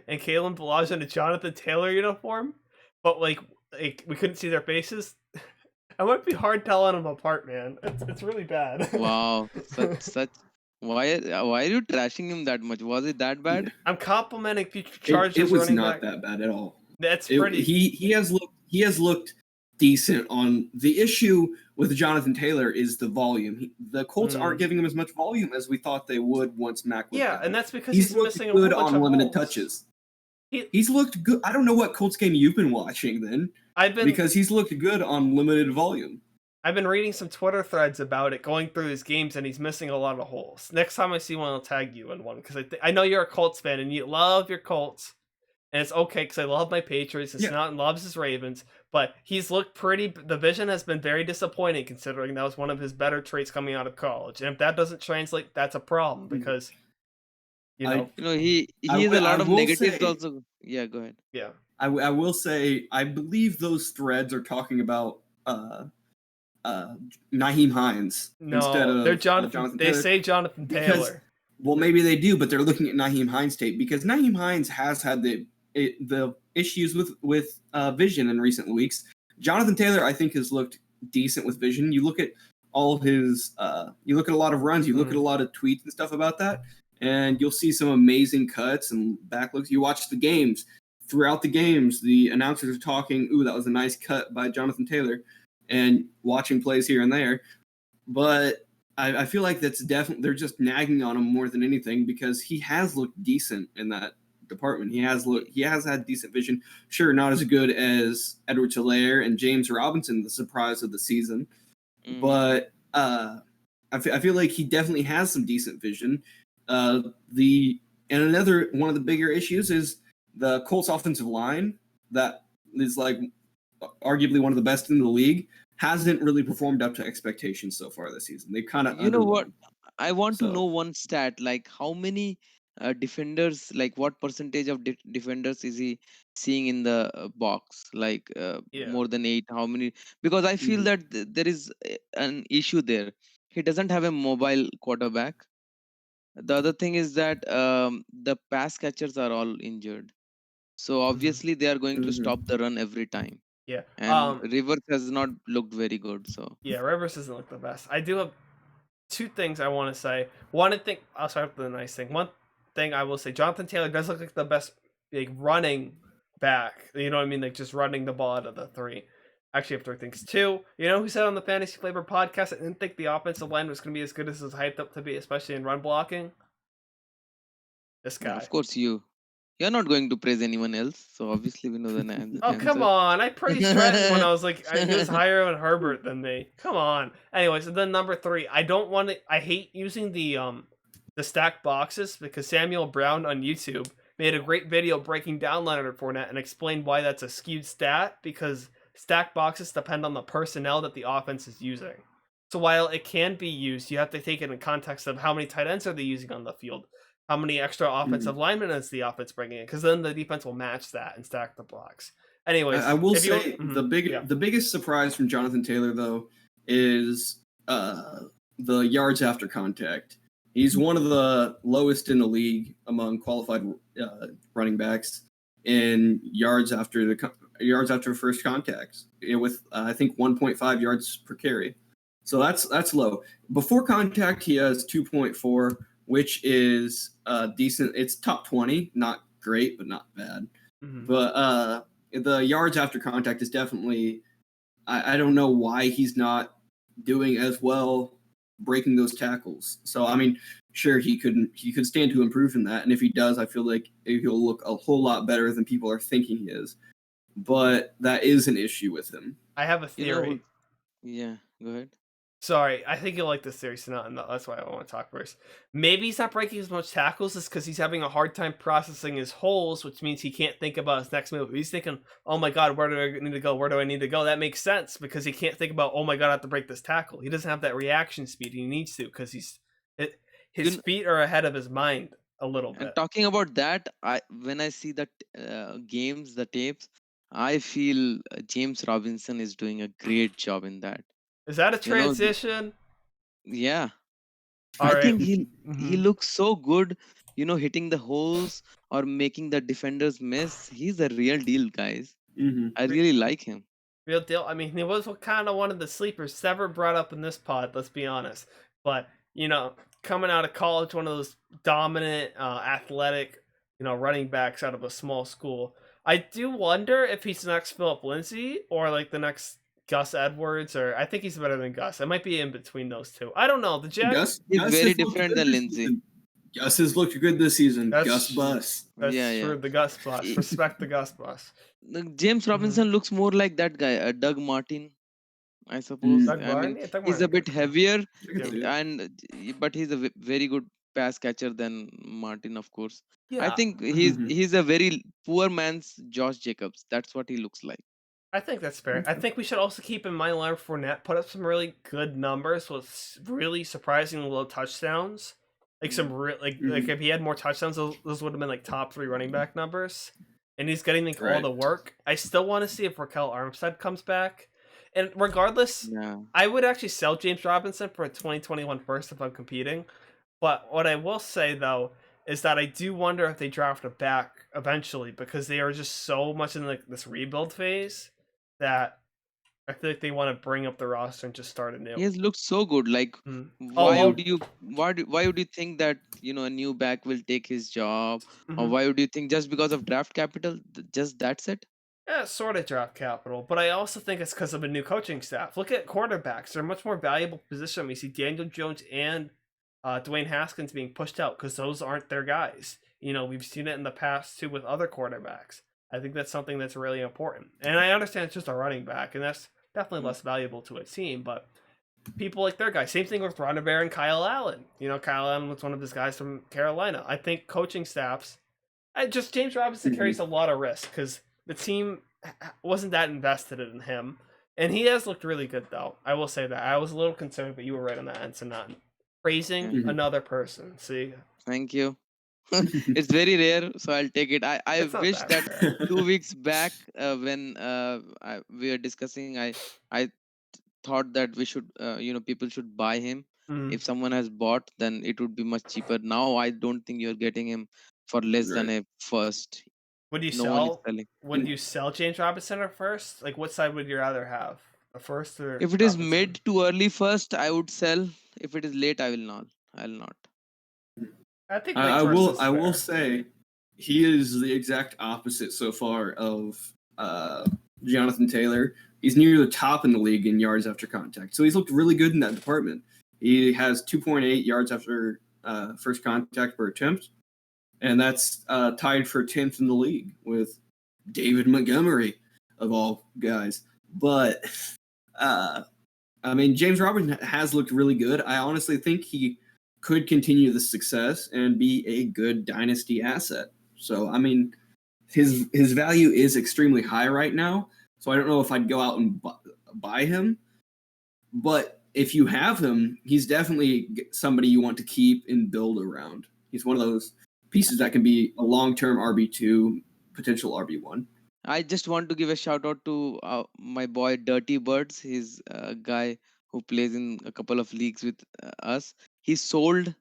and Kalen Balaj in a Jonathan Taylor uniform, but like we couldn't see their faces, it might be hard telling them apart, man. It's really bad. Wow. Such. Why are you trashing him that much? Was it that bad? I'm complimenting future It Chargers was running not back. that bad at all. That's pretty. He has looked decent on the issue with Jonathan Taylor is the volume. The Colts aren't giving him as much volume as we thought they would once Mac was Yeah, back. and that's because He's he's looked missing a whole good bunch on of limited holes. touches. He- He's looked good. I don't know what Colts game you've been watching then, I've been because he's looked good on limited volume. I've been reading some Twitter threads about it, going through his games, and he's missing a lot of holes. Next time I see one, I'll tag you in one because I know you're a Colts fan and you love your Colts, and it's okay because I love my Patriots. And Yeah. Snot loves his Ravens, but he's looked pretty. The vision has been very disappointing considering that was one of his better traits coming out of college. And if that doesn't translate, that's a problem because you know, You know, he I has a will- lot I of will negatives say- also. Yeah, go ahead. yeah. I will say I believe those threads are talking about Naheem Hines No, instead of they're Jonathan. They Taylor. say Jonathan Because- Taylor. Well, maybe they do, but they're looking at Naheem Hines tape because Naheem Hines has had the issues with vision in recent weeks. Jonathan Taylor, I think, has looked decent with vision. You look at all his, you look at a lot of runs, you look at a lot of tweets and stuff about that, and you'll see some amazing cuts and back looks. You watch the games. Throughout the games, the announcers are talking, ooh, that was a nice cut by Jonathan Taylor, and watching plays here and there. But I feel like that's definitely, they're just nagging on him more than anything because he has looked decent in that department. He has had decent vision. Sure, not as good as Edwards Helaire and James Robinson, the surprise of the season. Mm. But I feel like he definitely has some decent vision. And another one of the bigger issues is the Colts offensive line that is like arguably one of the best in the league hasn't really performed up to expectations so far this season. They kind of You know what? I want to So- know one stat, like how many defenders, like what percentage of defenders is he seeing in the box? Like Yeah. more than 8? How many? Because I feel Mhm. that there is an issue there. He doesn't have a mobile quarterback. The other thing is that the pass catchers are all injured. So obviously they are going to Mhm. stop the run every time. Yeah. And Rivers has not looked very good. So Yeah, Rivers doesn't look the best. I do have two things I want to say. I'll start with the nice thing. One thing I will say, Jonathan Taylor does look like the best like running back. You know what I mean? Like just running the ball out of the three. Actually, I have three things. Two, you know who said on the Fantasy Flavor podcast, I didn't think the offensive line was going to be as good as it was hyped up to be, especially in run blocking? This yeah, guy. of course you're not going to praise anyone else. So obviously we know the answer. Oh, come on. I praised Trent when I was like, he was higher on Herbert than me. Come on. Anyways, and then number 3, I hate using the stacked boxes because Samuel Brown on YouTube made a great video breaking down Leonard Fournette and explained why that's a skewed stat because stacked boxes depend on the personnel that the offense is using. So while it can be used, you have to take it in context of how many tight ends are they using on the field. How many extra offensive linemen is the offense bringing in? Because then the defense will match that and stack the blocks. Anyways, I will if you- say mhm, the biggest surprise from Jonathan Taylor though is the yards after contact. He's one of the lowest in the league among qualified running backs in yards after first contact, with I think 1.5 yards per carry. So that's low. Before contact, he has 2.4, which is decent. It's top 20, not great, but not bad. Mhm. But the yards after contact is definitely. I don't know why he's not doing as well breaking those tackles. So I mean, sure he could stand to improve in that, and if he does, I feel like he'll look a whole lot better than people are thinking he is. But that is an issue with him. I have a You know, theory. yeah, go ahead. Sorry, I think you'll like this theory, so that's why I want to talk first. Maybe he's not breaking as much tackles is because he's having a hard time processing his holes, which means he can't think about his next move. He's thinking, "Oh my god, where do I need to go? Where do I need to go?" That makes sense because he can't think about, "Oh my god, I have to break this tackle." He doesn't have that reaction speed he needs to because You his feet are ahead of his mind a little And bit. talking about that, when I see the games, the tapes, I feel James Robinson is doing a great job in that. Is that a You know, transition? yeah, All I right. think he looks so good. Hitting the holes or making the defenders miss. He's a real deal, guys. Mm-hmm. I really like him. Real deal. I mean, he was kind of one of the sleepers never brought up in this pod. Let's be honest. But coming out of college, one of those dominant, athletic, running backs out of a small school. I do wonder if he's the next Philip Lindsay or like the next Gus Edwards, or I think he's better than Gus. I might be in between those two. I don't know. The Jags. He's Gus very has looked different good than this Lindsay. season. Gus has looked good this season. That's Gus bus. That's Yeah, true. yeah. The Gus bus. He- Respect the Gus bus. James Robinson looks more like that guy, Doug Martin, I suppose. Doug I mean, Martin. Yeah, Doug he's a Martin. bit heavier, I can see it. but he's a very good pass catcher than Martin, of course. I Yeah. think Mhm. he's a very poor man's Josh Jacobs. That's what he looks like. I think that's fair. I think we should also keep in mind Leonard Fournette put up some really good numbers with really surprisingly low touchdowns. Like some real like if he had more touchdowns, those would have been like top 3 running back numbers. And he's getting like all Right. the work. I still want to see if Raquel Armstead comes back. And regardless, Yeah. I would actually sell James Robinson for a 2021 first if I'm competing. But what I will say though is that I do wonder if they draft a back eventually because they are just so much in like this rebuild phase that I feel like they want to bring up the roster and just start anew. He has looked so good. Like, Mm. why Oh, would you why would you think that a new back will take his job, or mhm. why would you think just because of draft capital? Just that's it? Yeah, sort of draft capital, but I also think it's because of a new coaching staff. Look at quarterbacks; they're a much more valuable position. We see Daniel Jones and Dwayne Haskins being pushed out because those aren't their guys. We've seen it in the past too with other quarterbacks. I think that's something that's really important. And I understand it's just a running back, and that's definitely less valuable to a team, but people like their guys. Same thing with Ron Rivera and Kyle Allen. Kyle Allen was one of his guys from Carolina. I think coaching staffs, James Robinson carries a lot of risk because the team wasn't that invested in him. And he has looked really good, though. I will say that. I was a little concerned, but you were right on that, Ensign. Not praising Mhm. another person. See, Thank you. It's very rare, so I'll take it. I it's not wish that fair. 2 weeks back, when we were discussing, I thought that we should people should buy him. Mm. If someone has bought, then it would be much cheaper. Now I don't think you're getting him for less than a first. Would you No one is sell? selling. Would you sell James Robinson or first? Like, what side would you rather have? A first or If it is Robinson? mid to early first, I would sell. If it is late, I will not. I'll not. I think I late will. first is I will fair. say, he is the exact opposite so far of Jonathan Taylor. He's near the top in the league in yards after contact, so he's looked really good in that department. He has 2.8 yards after first contact per attempt, and that's tied for 10th in the league with David Montgomery of all guys. But I mean, James Robinson has looked really good. I honestly think he could continue the success and be a good dynasty asset. So, I mean, his value is extremely high right now. So I don't know if I'd go out and buy him. But if you have him, he's definitely somebody you want to keep and build around. He's one of those pieces that can be a long-term RB2, potential RB1. I just want to give a shout out to my boy Dirty Birds. He's a guy who plays in a couple of leagues with us. He sold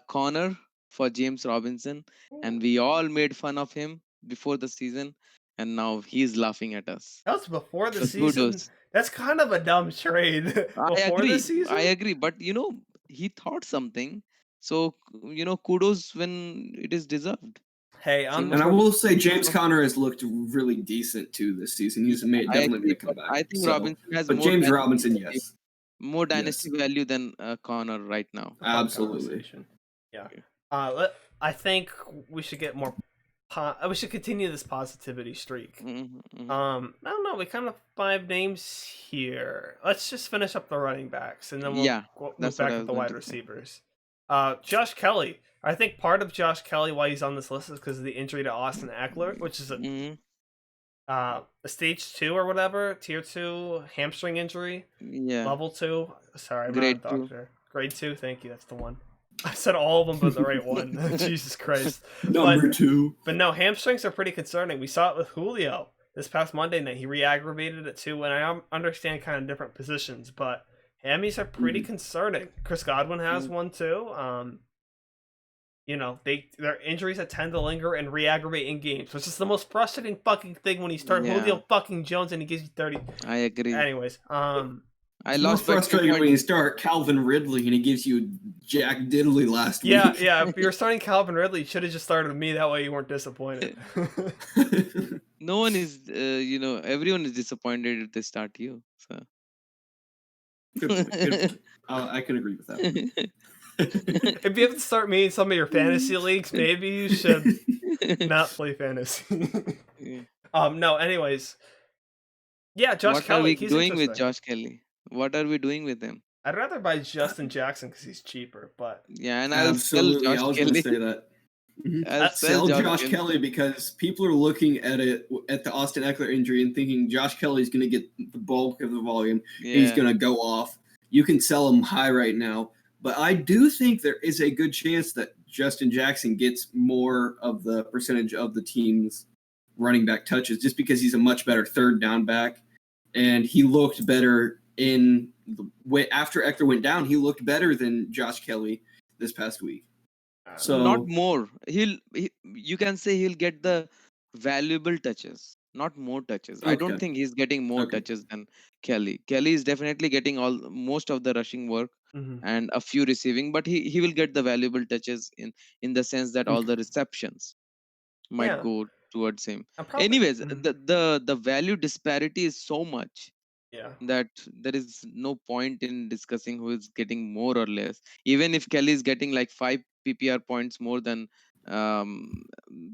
Connor for James Robinson, and we all made fun of him before the season, and now he's laughing at us. That was before the So season. kudos. That's kind of a dumb trade. I Before the agree. season. I agree. But he thought something. So kudos when it is deserved. Hey, I'm And I will say James Conner has looked really decent too this season. He's definitely made a comeback. I think So, Robinson has but more James dynasty Robinson, value, yes, more dynasty value than Connor right now. a fun absolutely. conversation. Yeah. Okay. I think we should get more. We should continue this positivity streak. Mhm. I don't know. We kind of 5 names here. Let's just finish up the running backs, and then we'll Yeah, move that's back what I to was the going wide to say. receivers. Josh Kelly. I think part of Josh Kelly why he's on this list is because of the injury to Austin Eckler, which is Mhm. a stage 2 or whatever, tier 2 hamstring injury, Yeah, level 2. Sorry, I'm grade not a 2. doctor. Grade 2. Thank you. That's the one. I said all of them, but the right one. Jesus Christ. Number 2. But no, hamstrings are pretty concerning. We saw it with Julio this past Monday night. He re-aggravated it too, and I understand kind of different positions, but hammies are pretty concerning. Chris Godwin has one too. You know, their injuries that tend to linger and re-aggravate in games, which is the most frustrating fucking thing when you start Yeah. Julio fucking Jones and he gives you 30. I agree. Anyways, I It's more lost by 2 frustrating when you points. start Calvin Ridley and he gives you Jack Diddley last yeah, week. yeah. If you're starting Calvin Ridley, you should have just started me. That way you weren't disappointed. No one is, everyone is disappointed if they start you. So. Good point, good point. I can agree with that. If you have to start me in some of your fantasy leagues, maybe you should not play fantasy. Yeah. No, anyways. Yeah, Josh What Kelly. are we He's doing with interesting. Josh Kelly? What are we doing with him? I'd rather buy Justin Jackson because he's cheaper, but Yeah, and I'll sell Absolutely, I Josh was going to Kelly. say that. I'll Sell sell Josh Kelly because people are looking at the Austin Eckler injury and thinking Josh Kelly's going to get the bulk of the volume. Yeah. He's going to go off. You can sell him high right now, but I do think there is a good chance that Justin Jackson gets more of the percentage of the team's running back touches just because he's a much better third down back, and he looked better after Eckler went down. He looked better than Josh Kelly this past week. So not more. You can say he'll get the valuable touches, not more touches. I don't Okay. think he's getting more Okay. touches than Kelly. Kelly is definitely getting most of the rushing work Mhm. and a few receiving, but he will get the valuable touches in the sense that all the receptions might Yeah. go towards him. I'm probably, Anyways, mhm. the value disparity is so much Yeah. that there is no point in discussing who is getting more or less. Even if Kelly is getting like 5 PPR points more than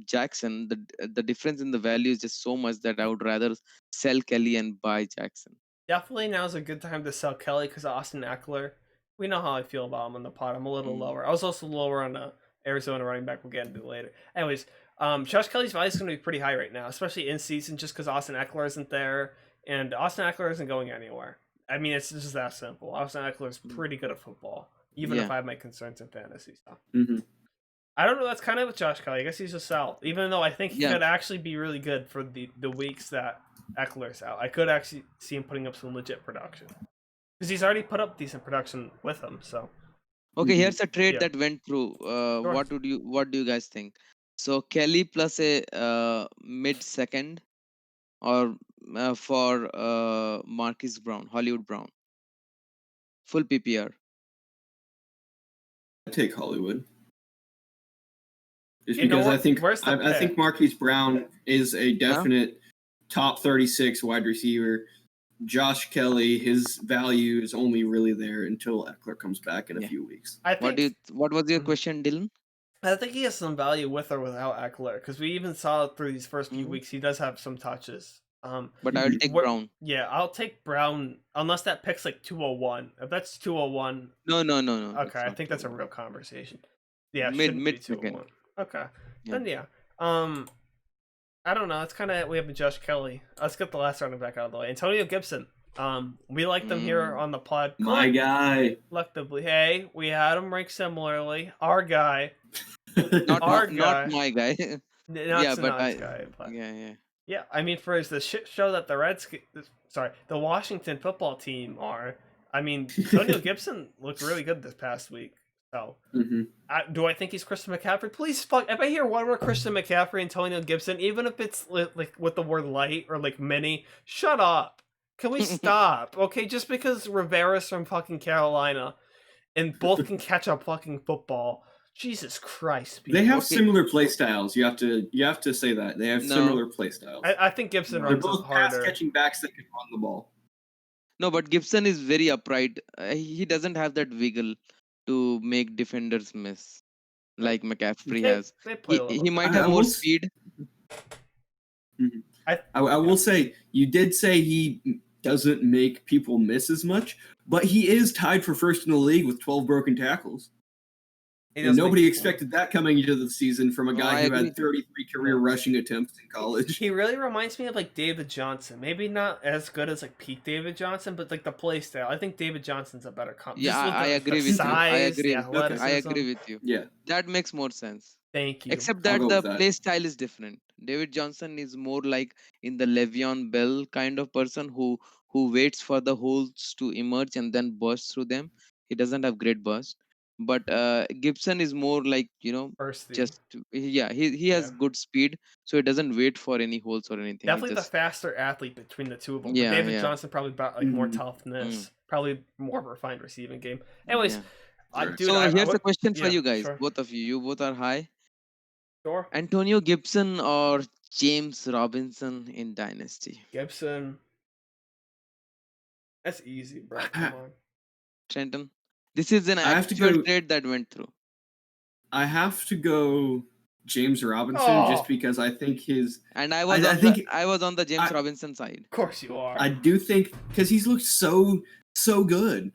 Jackson, the difference in the value is just so much that I would rather sell Kelly and buy Jackson. Definitely now's a good time to sell Kelly because Austin Eckler. We know how I feel about him on the pod. I'm a little lower. I was also lower on the Arizona running back. We'll get into it later. Anyways, Josh Kelly's value is going to be pretty high right now, especially in season, just because Austin Eckler isn't there, and Austin Eckler isn't going anywhere. I mean, it's just that simple. Austin Eckler is pretty good at football, even if Yeah. I have my concerns in fantasy stuff. Mhm. I don't know. That's kind of with Josh Kelly. I guess he's a sell, even though I think he Yeah. could actually be really good for the weeks that Eckler's out. I could actually see him putting up some legit production because he's already put up decent production with him. So Okay, here's a trade Yeah. that went through. Sure. What do you guys think? So Kelly plus a mid second, or for Marquise Brown, Hollywood Brown, full PPR. I take Hollywood. Just You know because I what? think Where's the I think pick? Marquise Brown is a definite top 36 wide receiver. Josh Kelly, his value is only really there until Eckler comes back in a Yeah. few weeks. I think What was your question, Dylan? I think he has some value with or without Eckler because we even saw through these first few Mhm. weeks he does have some touches. But I will take What- Brown. Yeah, I'll take Brown unless that pick's like 201. If that's 201, No. okay, it's I not think that's a 201. real conversation. Yeah, it Mid- shouldn't be mid second. 201. Okay. Yeah. Then yeah. I don't know. It's kind of we have Josh Kelly. Let's get the last running back out of the way. Antonio Gibson. We like them here on the pod. My guy. Collectively, hey, we had him ranked similarly. Our guy, Not Our not guy. my guy. not Yeah, but Sanat's I- guy, but yeah. yeah, I mean, for the shit show that the Washington football team are. I mean, Antonio Gibson looked really good this past week. So, Mhm. do I think he's Christian McCaffrey? Please, fuck. If I hear one more Christian McCaffrey, Antonio Gibson, even if it's like with the word light or like mini, shut up. Can we stop? Okay, just because Rivera's from fucking Carolina and both can catch a fucking football Jesus Christ, They have Okay. similar play styles. You have to say that they have No. similar play styles. I think Gibson No. They're runs it both pass harder. catching backs that can run the ball. No, but Gibson is very upright. He doesn't have that wiggle to make defenders miss like McCaffrey has. They play a He little. might I have more will s- speed. Mhm. I I will say you did say he doesn't make people miss as much, but he is tied for first in the league with 12 broken tackles. he And doesn't nobody make- expected that coming into the season from a No, guy I who agree. had 33 career rushing attempts in college. He really reminds me of like David Johnson. Maybe not as good as like peak David Johnson, but like the play style. I think David Johnson's a better comp. Yeah, Just with I the agree with you. I size, agree. the athleticism. I agree with you. Yeah, That makes more sense. Thank you. Except I'll that go the with that. play style is different. David Johnson is more like in the Le'Veon Bell kind of person who waits for the holes to emerge and then bursts through them. He doesn't have great burst. But Gibson is more like, Bursty. just he has Yeah. good speed, so he doesn't wait for any holes or anything. He Definitely just the faster athlete between the two of them. Yeah, but David yeah. Johnson probably about like more Mhm. toughness, probably more of a refined receiving game. Anyways, yeah. Sure. dude, So I here's would- a question for yeah, you guys, sure. both of you. You both are high. Sure. Antonio Gibson or James Robinson in Dynasty? Gibson. That's easy, bro. Come on. Trenton? This is an I have to actual go- trade that went through. I have to go James Robinson Oh. just because I think his And I was I on think- the James I- Robinson side. Of course you are. I do think because he's looked so good.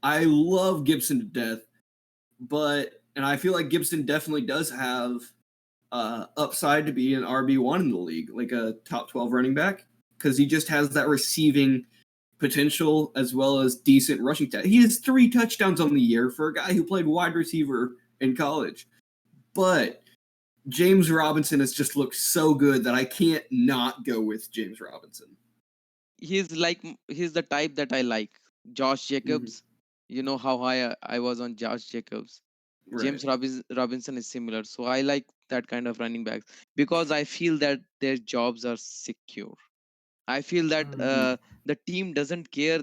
I love Gibson to death, and I feel like Gibson definitely does have upside to be an RB1 in the league, like a top 12 running back, because he just has that receiving potential as well as decent rushing. He has 3 touchdowns on the year for a guy who played wide receiver in college. But James Robinson has just looked so good that I can't not go with James Robinson. He's the type that I like. Josh Jacobs. You know how high I was on Josh Jacobs. James Robinson is similar. So I like that kind of running backs because I feel that their jobs are secure. I feel that the team doesn't care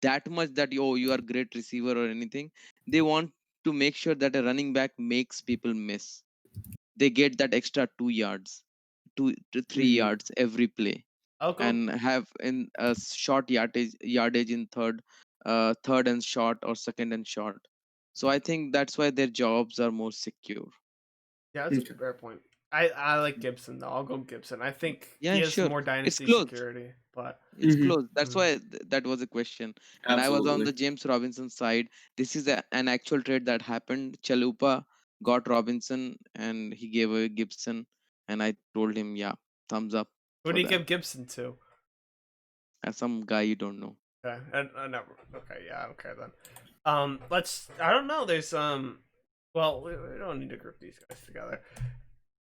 that much that you are a great receiver or anything. They want to make sure that a running back makes people miss. They get that extra 2 yards, 2 to 3 Mhm. yards every play, I'll go. and have in a short yardage in third and short or second and short. So I think that's why their jobs are more secure. Yeah, that's Okay. a fair point. I like Gibson though. I'll go Gibson. I think Yeah, he has sure. more dynasty close. security, but It's Mhm. close. That's Mhm. why that was a question. And I was on Absolutely. the James Robinson side. This is an actual trade that happened. Chalupa got Robinson and he gave away Gibson. And I told him, yeah, thumbs up. who for do you that. give Gibson to? As some guy you don't know. Okay, never. Okay, yeah, okay then. Let's. I don't know. There's Well, we don't need to group these guys together.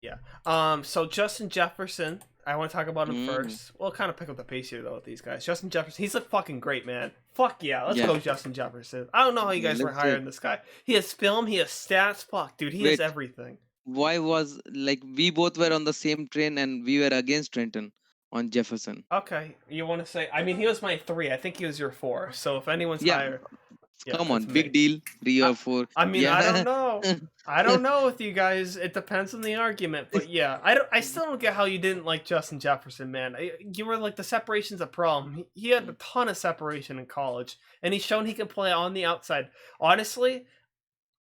Yeah. So Justin Jefferson. I want to talk about him Mm. first. We'll kind of pick up the pace here though with these guys. Justin Jefferson. He's like fucking great, man. Fuck yeah. Let's Yeah. go, Justin Jefferson. I don't know how you Yeah, guys were let's do hiring it. this guy. He has film. He has stats. Fuck, dude. He has Wait. everything. Why was we both were on the same train and we were against Trenton on Jefferson? Okay, you want to say? I mean, he was my 3. I think he was your 4. So if anyone's Yeah. higher, yeah, Come on, that's big me. deal. 3 or 4. I mean, yeah. I don't know. I don't know with you guys. It depends on the argument, but yeah, I still don't get how you didn't like Justin Jefferson, man. You were like the separation's a problem. He had a ton of separation in college, and he's shown he can play on the outside. Honestly,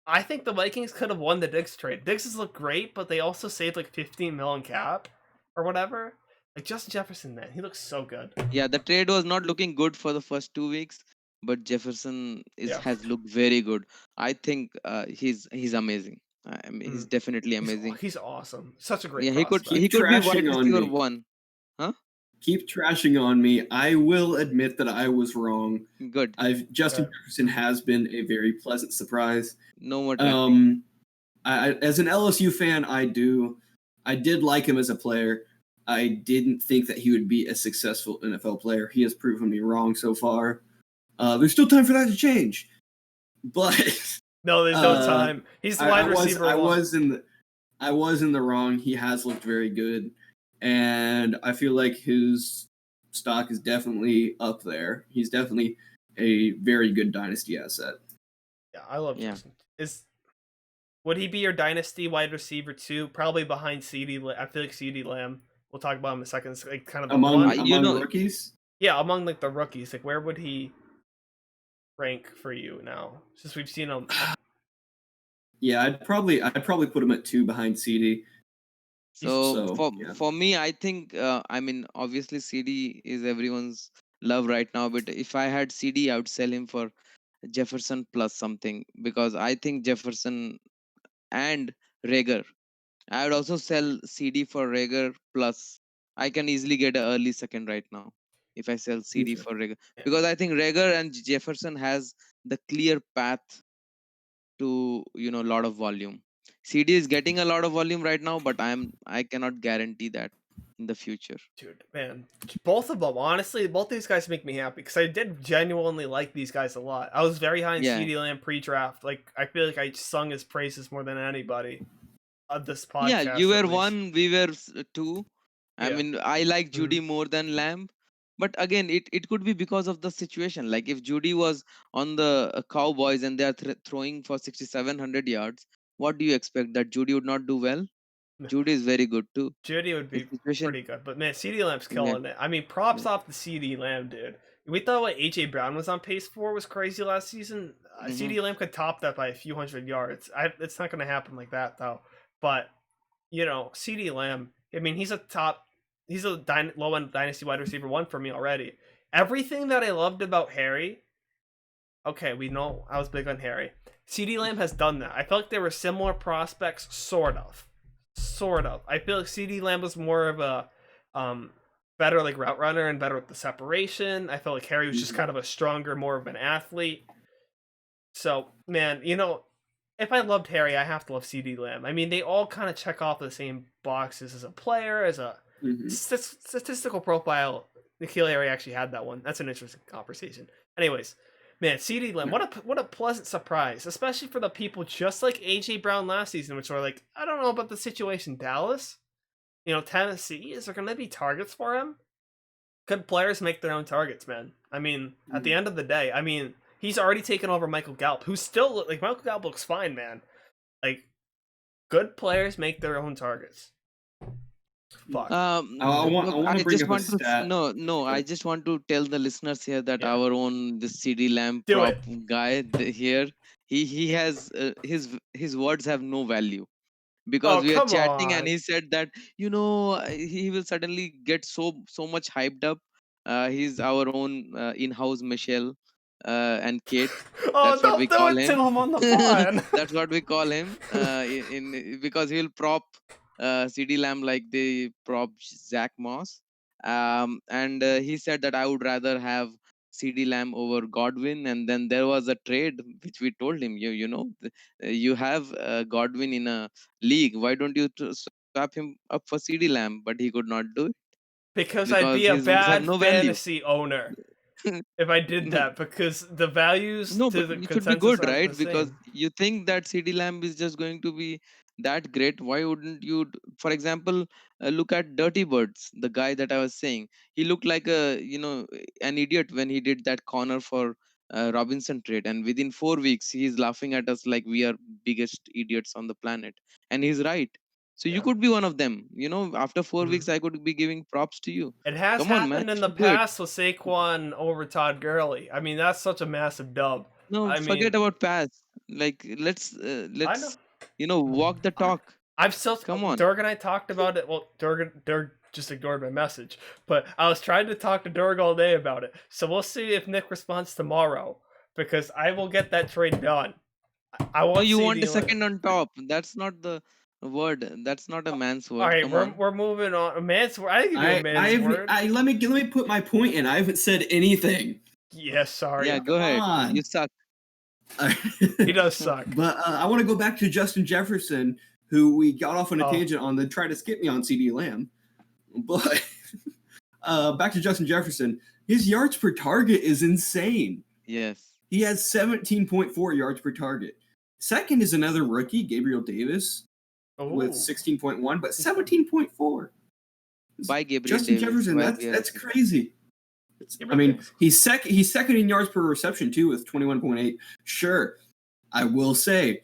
I think the Vikings could have won the Diggs trade. Diggs has looked great, but they also saved like 15 million cap or whatever. Like Justin Jefferson, man, he looks so good. Yeah, the trade was not looking good for the first 2 weeks, but Jefferson Yeah. has looked very good. I think he's amazing. I mean, he's definitely amazing. He's awesome. Such a great Yeah, he could prospect. be wide Trashing on receiver me. 1. Keep trashing on me. I will admit that I was wrong. Good. Justin Okay. Jefferson has been a very pleasant surprise. No more trending. As an LSU fan, I did like him as a player. I didn't think that he would be a successful NFL player. He has proven me wrong so far. There's still time for that to change, but No, there's no time. He's the wide receiver. I was in the wrong. He has looked very good, and I feel like his stock is definitely up there. He's definitely a very good dynasty asset. Yeah, I love Yeah. Justin. Would he be your dynasty wide receiver too? Probably behind CD. I feel like CD Lamb. We'll talk about him in a second. It's like kind of the among one. rookies. Yeah, among like the rookies. Like where would he rank for you now? Since we've seen him. Yeah, I'd probably put him at 2 behind CD. So yeah. for me, I think I mean obviously CD is everyone's love right now, but if I had CD, I would sell him for Jefferson plus something, because I think Jefferson and Rager. I would also sell CD for Rager plus. I can easily get an early second right now if I sell CD Okay. for Rager, Yeah. because I think Rager and Jefferson has the clear path to a lot of volume. CD is getting a lot of volume right now, but I cannot guarantee that in the future. Dude, man, both of them. Honestly, both these guys make me happy because I did genuinely like these guys a lot. I was very high in Yeah. CD Lamb pre-draft. Like, I feel like I sung his praises more than anybody of this podcast. Yeah, you at were least. one, we were two. I Yeah. mean, I like Judy Mhm. more than Lamb, but again, it could be because of the situation. Like if Judy was on the Cowboys and they are throwing for 6,700 yards, what do you expect, that Judy would not do well? No. Judy is very good too. Judy would be The situation, pretty good, but man, CD Lamb's yeah, killing it. I mean, props yeah. off to CD Lamb, dude. We thought what AJ Brown was on pace for was crazy last season. Mhm. CD Lamb could top that by a few hundred yards. It's not going to happen like that though. But CD Lamb. I mean, he's a low end dynasty wide receiver 1 for me already. Everything that I loved about Harry. Okay, we know I was big on Harry. CD Lamb has done that. I felt like they were similar prospects, sort of. I feel like CD Lamb was more of a better like route runner and better with the separation. I felt like Harry was just kind of a stronger, more of an athlete. So, man, if I loved Harry, I have to love CD Lamb. I mean, they all kind of check off the same boxes as a player, as a statistical profile. N'Keal Harry actually had that one. That's an interesting conversation. Anyways, man, CD Lamb, what a pleasant surprise, especially for the people just like AJ Brown last season, which were like, I don't know about the situation Dallas, Tennessee. Is there going to be targets for him? Could players make their own targets, man? I mean, at the end of the day, I mean, he's already taken over Michael Gallup, who's still like Michael Gallup looks fine, man. Like, good players make their own targets. Fuck. I want to bring up a stat. I just want to tell the listeners here that Yeah. our own the CD Lamb Do prop it. guy here, he has his words have no value, because we are come chatting on. and he said that he will suddenly get so much hyped up. He's our own in-house Michelle and Kate. That's what we don't do call it to him. him on the pod. That's what we call him. Because he'll prop CD Lamb like they prop Zach Moss. And he said that I would rather have CD Lamb over Godwin, and then there was a trade which we told him, you have Godwin in a league. Why don't you swap him up for CD Lamb? But he could not do it because I'd be a his words have bad no value. fantasy owner if I did that, because the values No, to but the it should be consensus good, aren't right? the Because same. you think that CD Lamb is just going to be that great. Why wouldn't you, for example, look at Dirty Birds, the guy that I was saying? He looked like an idiot when he did that corner for Robinson trade, and within 4 weeks, he's laughing at us like we are biggest idiots on the planet, and he's right. So you Yeah. could be one of them. After 4 Mhm. weeks, I could be giving props to you. It has Come on, man, happened in you the should do it. past with Saquon over Todd Gurley. I mean, that's such a massive dub. No, I forget mean, about pass. Like let's I know. walk the talk. I'm still. Come on. Durg and I talked about it. Well, Durg just ignored my message, but I was trying to talk to Durg all day about it. So we'll see if Nick responds tomorrow, because I will get that trade done. I want. No, you want CD a Lamb. second on top. That's not the word. That's not a man's word. All right, Come on. we're moving on. A man's word. I didn't give you a man's word. Let me put my point in. I haven't said anything. Yes, sorry. Yeah, go ahead. on. You suck. He does suck. But I want to go back to Justin Jefferson, who we got off on a Oh. tangent on, then tried to skip me on CD Lamb. But back to Justin Jefferson, his yards per target is insane. Yes. He has 17.4 yards per target. Second is another rookie, Gabriel Davis, with Ooh. 16.1, but 17.4. By Gabriel Justin Davis. Jefferson, Why that's crazy. Gabriel I mean, Davis. he's second in yards per reception too, with 21.8. Sure, I will say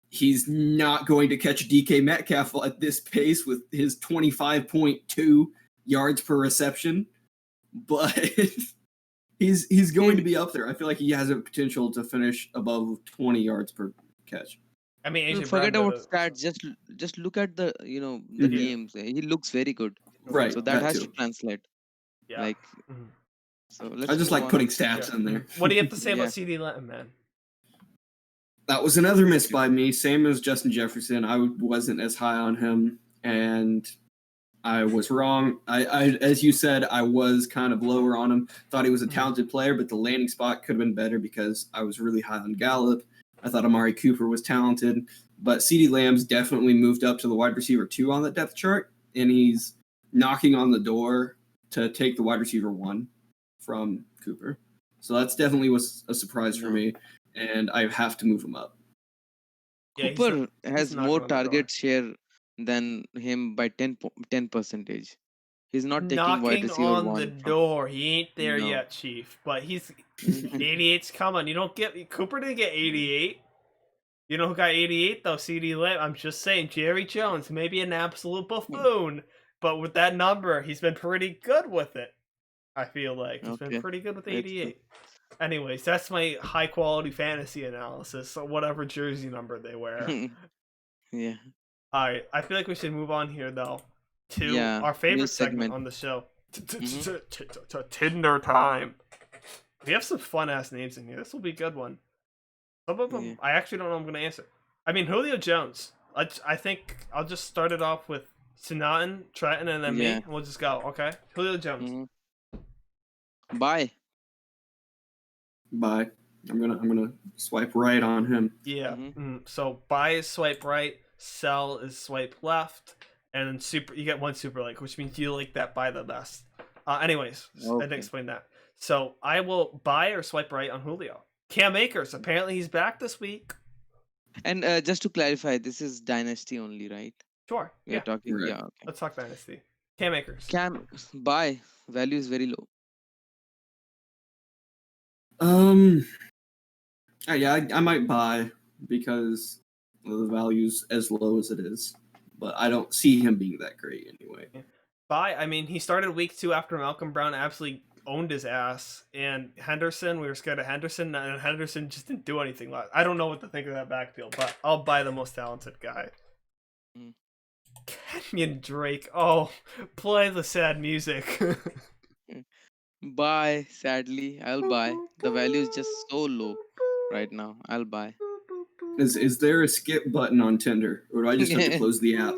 he's not going to catch DK Metcalf at this pace with his 25.2 yards per reception, but he's going to be up there. I feel like he has a potential to finish above 20 yards per catch. I mean, AJ Forget Brown about stats. Just look at the the games. He looks very good. Right. So that has too. to translate. Yeah. Like, Mhm. so let's. I just move like on. putting stats in there. What do you have to say Yeah. about CD Lamb, man? That was another miss by me, same as Justin Jefferson. I wasn't as high on him, and I was wrong. I as you said, I was kind of lower on him. Thought he was a talented player, but the landing spot could have been better because I was really high on Gallup. I thought Amari Cooper was talented, but CeeDee Lamb's definitely moved up to the wide receiver 2 on the depth chart, and he's knocking on the door to take the wide receiver 1 from Cooper. So that's definitely was a surprise for me, and I have to move him up. Yeah, he's Cooper not- has knocking more on the door. target share than him by 10%. He's not taking wide knocking receiver on 1 the from- door. He ain't there No. yet, Chief. But he's 88's coming. You don't get Cooper didn't get 88. You know who got 88 though? CD Lamb. I'm just saying, Jerry Jones, maybe an absolute buffoon, but with that number, he's been pretty good with it. I feel like he's been Okay. pretty good with That's 88. Anyways, that's my high quality fantasy analysis. So whatever jersey number they wear. Yeah. All right, I feel like we should move on here though to Yeah, our favorite news segment segment. on the show. Mhm. Tinder time. We have some fun ass names in here. This will be a good one. Some of them Yeah. I actually don't know I'm going to answer. I mean, Julio Jones. I think I'll just start it off with Sinatin, Trenton, and then me, Yeah. and we'll just go. Okay, Julio Jones. Bye. Bye. I'm gonna swipe right on him. Yeah. Mhm. So buy is swipe right, sell is swipe left, and then super. You get one super like, which means you like that buy the best. Anyways, I didn't Okay. explain that. So I will buy or swipe right on Julio. Cam Akers. Apparently he's back this week. And just to clarify, this is dynasty only, right? Sure. We Yeah. are talking. Right. Yeah. Okay. Let's talk dynasty. Cam Akers. Cam, buy. Value is very low. Yeah, I might buy because the value's as low as it is, but I don't see him being that great anyway. Buy. I mean, he started week 2 after Malcolm Brown absolutely owned his ass, and Henderson. We were scared of Henderson, and Henderson just didn't do anything. I don't know what to think of that backfield, but I'll buy the most talented guy. Mm. Kenyon Drake. Oh, play the sad music. Buy. Sadly, I'll buy. The value is just so low right now. I'll buy. Is there a skip button on Tinder, or do I just have to close the app?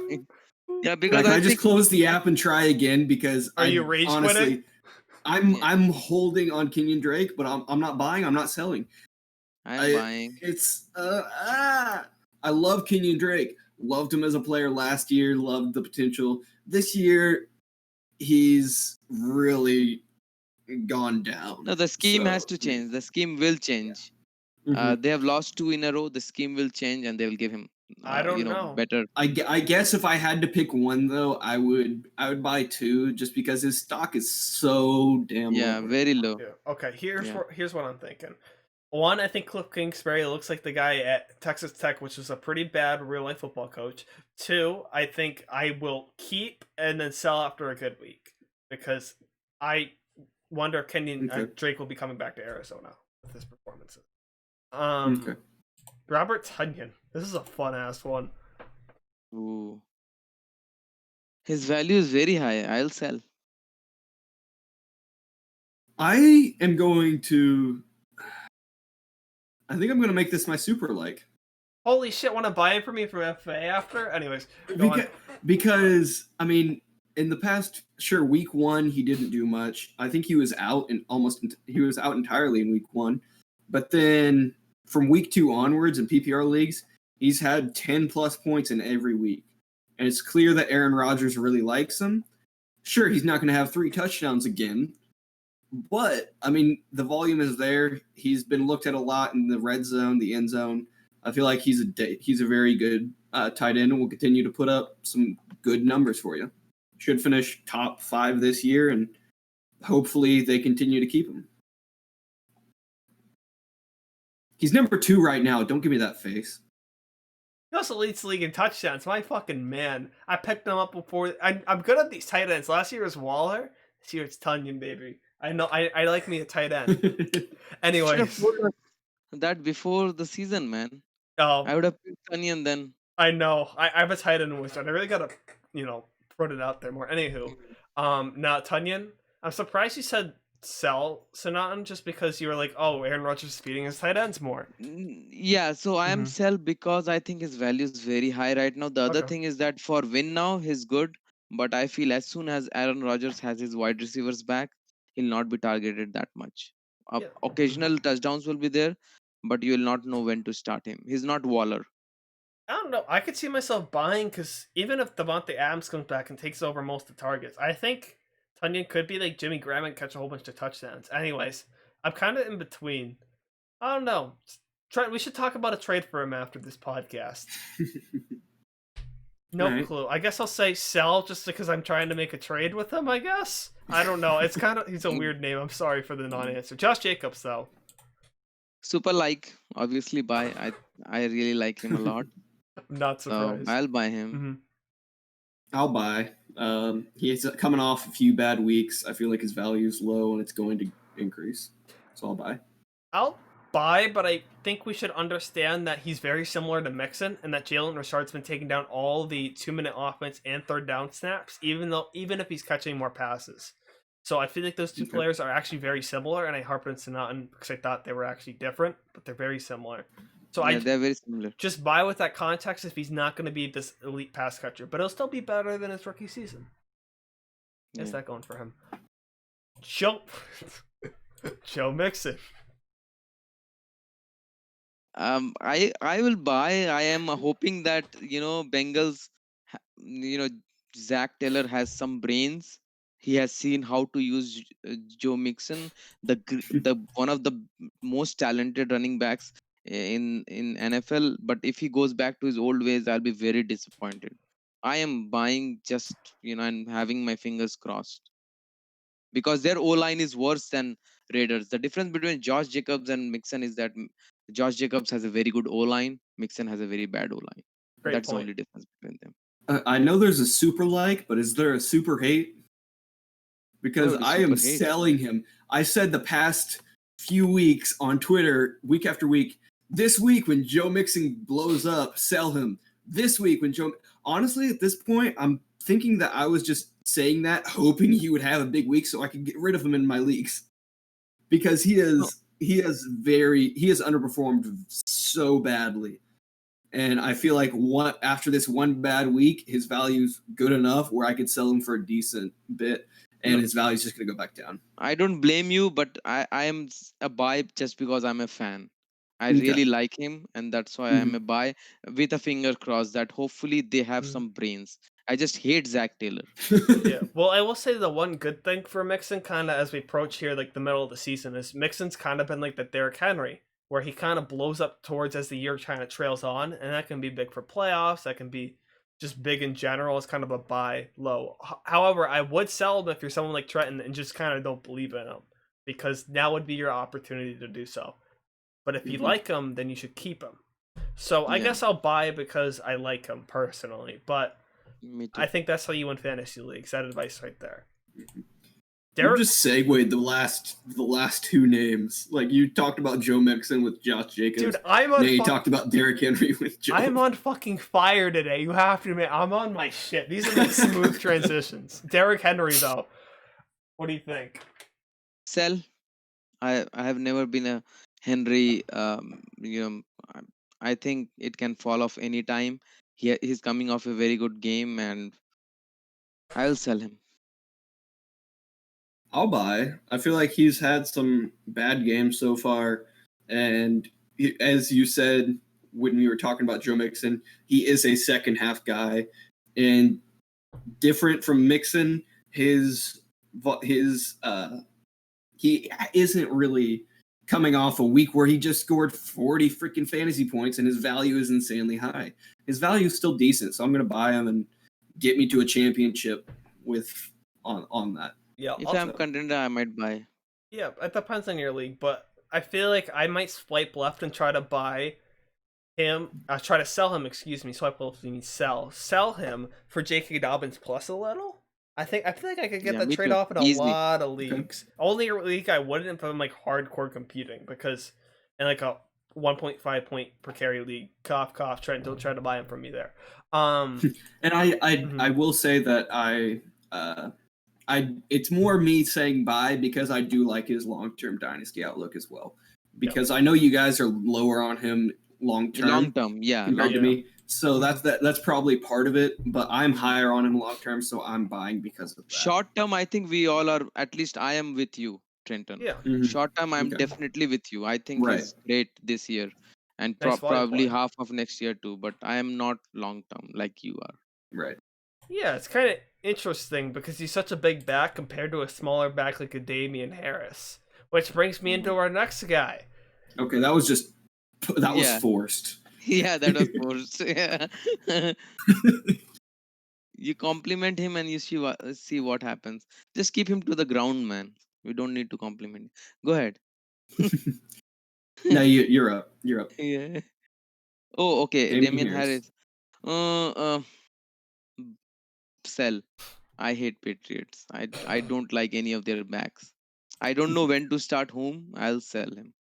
Yeah, because Can I I just think close the app and try again? Because Are you rage quitting? I'm holding on Kenyon Drake, but I'm not buying. I'm not selling. I'm buying. It's I love Kenyon Drake. Loved him as a player last year. Loved the potential. This year, he's really gone down. No, the scheme has So, to change. The scheme will change. mhm. They have lost 2 in a row. The scheme will change, and they will give him. I don't know. Better. I guess if I had to pick one though, I would buy 2 just because his stock is so damn Yeah, low. very low. Yeah. Okay, here's Yeah. here's what I'm thinking. One, I think Cliff Kingsbury looks like the guy at Texas Tech, which is a pretty bad real life football coach. 2, I think I will keep and then sell after a good week because I wonder if Kenyon Okay. Drake will be coming back to Arizona with his performances. Okay. Robert Tonyan. This is a fun ass one. Ooh. His value is very high. I'll sell. I am going to. I think I'm going to make this my super like. Holy shit! Want to buy it for me from FA after? Anyways, go on. Because I mean, in the past, sure, week 1 he didn't do much. I think he was out he was out entirely in week 1, but then from week 2 onwards in PPR leagues, he's had 10 plus points in every week, and it's clear that Aaron Rodgers really likes him. Sure, he's not going to have 3 touchdowns again, but I mean, the volume is there. He's been looked at a lot in the red zone, the end zone. I feel like he's a very good tight end and will continue to put up some good numbers for you. Should finish top 5 this year, and hopefully they continue to keep him. He's number 2 right now. Don't give me that face. He also leads the league in touchdowns. My fucking man. I picked him up before. I'm good at these tight ends. Last year was Waller. This year it's Tunyon, baby. I know. I like me a tight end. Should have Anyways. told us that before the season, man. I Oh, would have picked Onion then. I know. I have a tight end wizard. I really gotta, put it out there more. Anywho, now Tunyon. I'm surprised you said sell Sonaton just because you were like, oh, Aaron Rodgers is feeding his tight ends more. Yeah, so I am Mhm. sell because I think his value is very high right now. The other Okay. thing is that for win now, he's good. But I feel as soon as Aaron Rodgers has his wide receivers back, he'll not be targeted that much. Yeah. Occasional touchdowns will be there, but you will not know when to start him. He's not Waller. I don't know. I could see myself buying because even if Devontae Adams comes back and takes over most of the targets, I think Tunyon could be like Jimmy Graham and catch a whole bunch of touchdowns. Anyways, I'm kind of in between. I don't know. We should talk about a trade for him after this podcast. No Alright. clue. I guess I'll say sell just because I'm trying to make a trade with him, I guess. I don't know. It's kind of he's a weird name. I'm sorry for the non-answer. Josh Jacobs though. Super like, obviously buy. I really like him a lot. Not So surprised. I'll buy him. Mhm. I'll buy. He's coming off a few bad weeks. I feel like his value is low and it's going to increase. So I'll buy. I'll buy, but I think we should understand that he's very similar to Mixon and that Jalen Richard's been taking down all the 2-minute offense and third down snaps, even if he's catching more passes. So I feel like those two Okay. players are actually very similar, and I harped on Sonaton because I thought they were actually different, but they're very similar. So Yeah, I they're very similar. just buy with that context if he's not going to be this elite pass catcher, but he'll still be better than his rookie season. How's Yeah. that going for him? Joe Mixon. I will buy. I am hoping that Bengals, Zach Taylor has some brains. He has seen how to use Joe Mixon, the one of the most talented running backs in NFL. But if he goes back to his old ways, I'll be very disappointed. I am buying just and having my fingers crossed because their O line is worse than Raiders. The difference between Josh Jacobs and Mixon is that Josh Jacobs has a very good O line, Mixon has a very bad O line. Great That's the point. only difference between them. I know there's a super like, but is there a super hate? Because What would be I am super hate? selling him. I said the past few weeks on Twitter, week after week, this week when Joe Mixon blows up, sell him. This week when Joe, honestly, at this point, I'm thinking that I was just saying that, hoping he would have a big week so I could get rid of him in my leagues. Because he has underperformed so badly. And I feel like after this one bad week, his value's good enough where I could sell him for a decent bit, and his value's just gonna go back down. I don't blame you, but I am a buy just because I'm a fan. I Okay. really like him, and that's why I'm a buy with a finger crossed that hopefully they have some brains. I just hate Zach Taylor. Yeah. Well, I will say the one good thing for Mixon, kind of as we approach here, like the middle of the season, is Mixon's kind of been like the Derrick Henry, where he kind of blows up towards as the year kind of trails on, and that can be big for playoffs. That can be just big in general. It's kind of a buy low. However, I would sell him if you're someone like Trenton and just kind of don't believe in him, because now would be your opportunity to do so. But if you Mhm. like him, then you should keep him. So I Yeah. guess I'll buy because I like him personally, but Me too. I think that's how you win fantasy leagues. That advice right there. You Derek, just segued the last two names. Like you talked about Joe Mixon with Josh Jacobs. dude, I'm Now on. you talked about Derrick Henry with Joe. I'm on fucking fire today. You have to admit, I'm on my shit. These are like smooth transitions. Derrick Henry, though. What do you think? Sell. I have never been a Henry. I think it can fall off any time. He's coming off a very good game, and I'll sell him. I'll buy. I feel like he's had some bad games so far, and as you said when we were talking about Joe Mixon, he is a second half guy, and different from Mixon, he isn't really coming off a week where he just scored 40 freaking fantasy points and his value is insanely high. His value is still decent, so I'm going to buy him and get me to a championship on that. Yeah, If I'm contender, I might buy. Yeah, it depends on your league, but I feel like I might swipe left and try to buy try to sell him, excuse me, swipe left means sell him for J.K. Dobbins plus a little. I feel like I could get Yeah, that me trade too. off in a Easily. lot of leagues. Only league I wouldn't if I'm like hardcore computing, because in like a 1.5 point per carry league, cough cough, Trent, don't try to buy him from me there. And I will say that it's more me saying bye because I do like his long-term dynasty outlook as well. Because I know you guys are lower on him long-term Long term, yeah. compared to Yeah. me. So that's probably part of it, but I'm higher on him long-term, so I'm buying because of that. Short term, I think we all are. At least I am with you, Trenton. Yeah. Mhm. Short term, I'm Okay. definitely with you. I think Right. he's great this year, and Nice value probably play. half of next year too. But I am not long term like you are. Right. Yeah, it's kind of interesting because he's such a big back compared to a smaller back like a Damian Harris. Which brings me into our next guy. Okay, that was Yeah. forced. Yeah, that was forced. Yeah. You compliment him and you see what happens. Just keep him to the ground, man. We don't need to compliment. Go ahead. No, you're up. You're up. Yeah. Oh, okay. Damian Damian Harris. Harris. Sell. I hate Patriots. I don't like any of their backs. I don't know when to start whom. I'll sell him.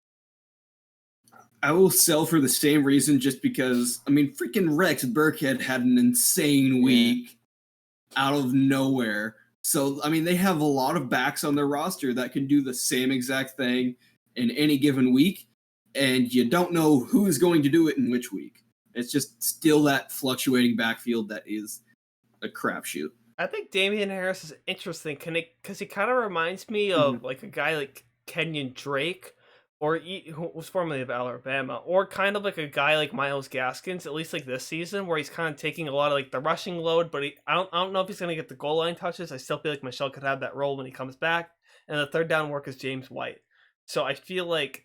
I will sell for the same reason, just because I mean, freaking Rex Burkhead had an insane Yeah. week out of nowhere. So I mean, they have a lot of backs on their roster that can do the same exact thing in any given week, and you don't know who's going to do it in which week. It's just still that fluctuating backfield that is a crapshoot. I think Damian Harris is interesting because he kind of reminds me of like a guy like Kenyon Drake, who was formerly of Alabama, or kind of like a guy like Miles Gaskins, at least like this season, where he's kind of taking a lot of like the rushing load, but I don't know if he's going to get the goal line touches. I still feel like Michelle could have that role when he comes back, and the third down work is James White. So I feel like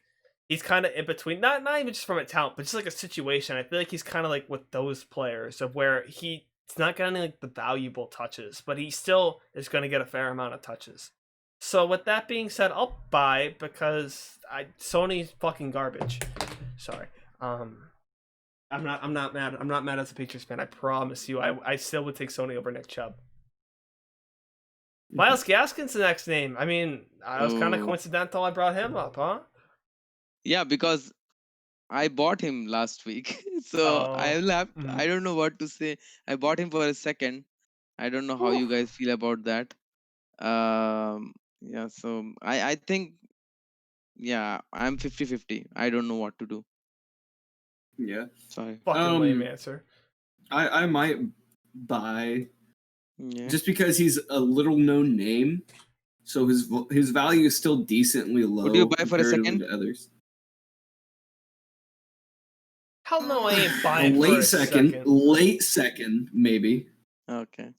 he's kind of in between, not even just from a talent, but just like a situation. I feel like he's kind of like with those players of where he's not getting like the valuable touches, but he still is going to get a fair amount of touches. So with that being said, I'll buy because Sony's fucking garbage. Sorry. I'm not mad. I'm not mad as a Patriots fan. I promise you. I still would take Sony over Nick Chubb. Miles Gaskin's the next name. I mean, I was kind of Oh. coincidental I brought him up, huh? Yeah, because I bought him last week. So I will have I don't know what to say. I bought him for a second. I don't know how you guys feel about that. Yeah, so I think yeah, I'm 50-50. I don't know what to do. Yeah. Sorry. Fucking lame answer. I might buy Yeah. just because he's a little known name, so his value is still decently low. Would you buy for a comparatively second? to others. Hell no, I ain't buying for a second. Late second, maybe. Okay.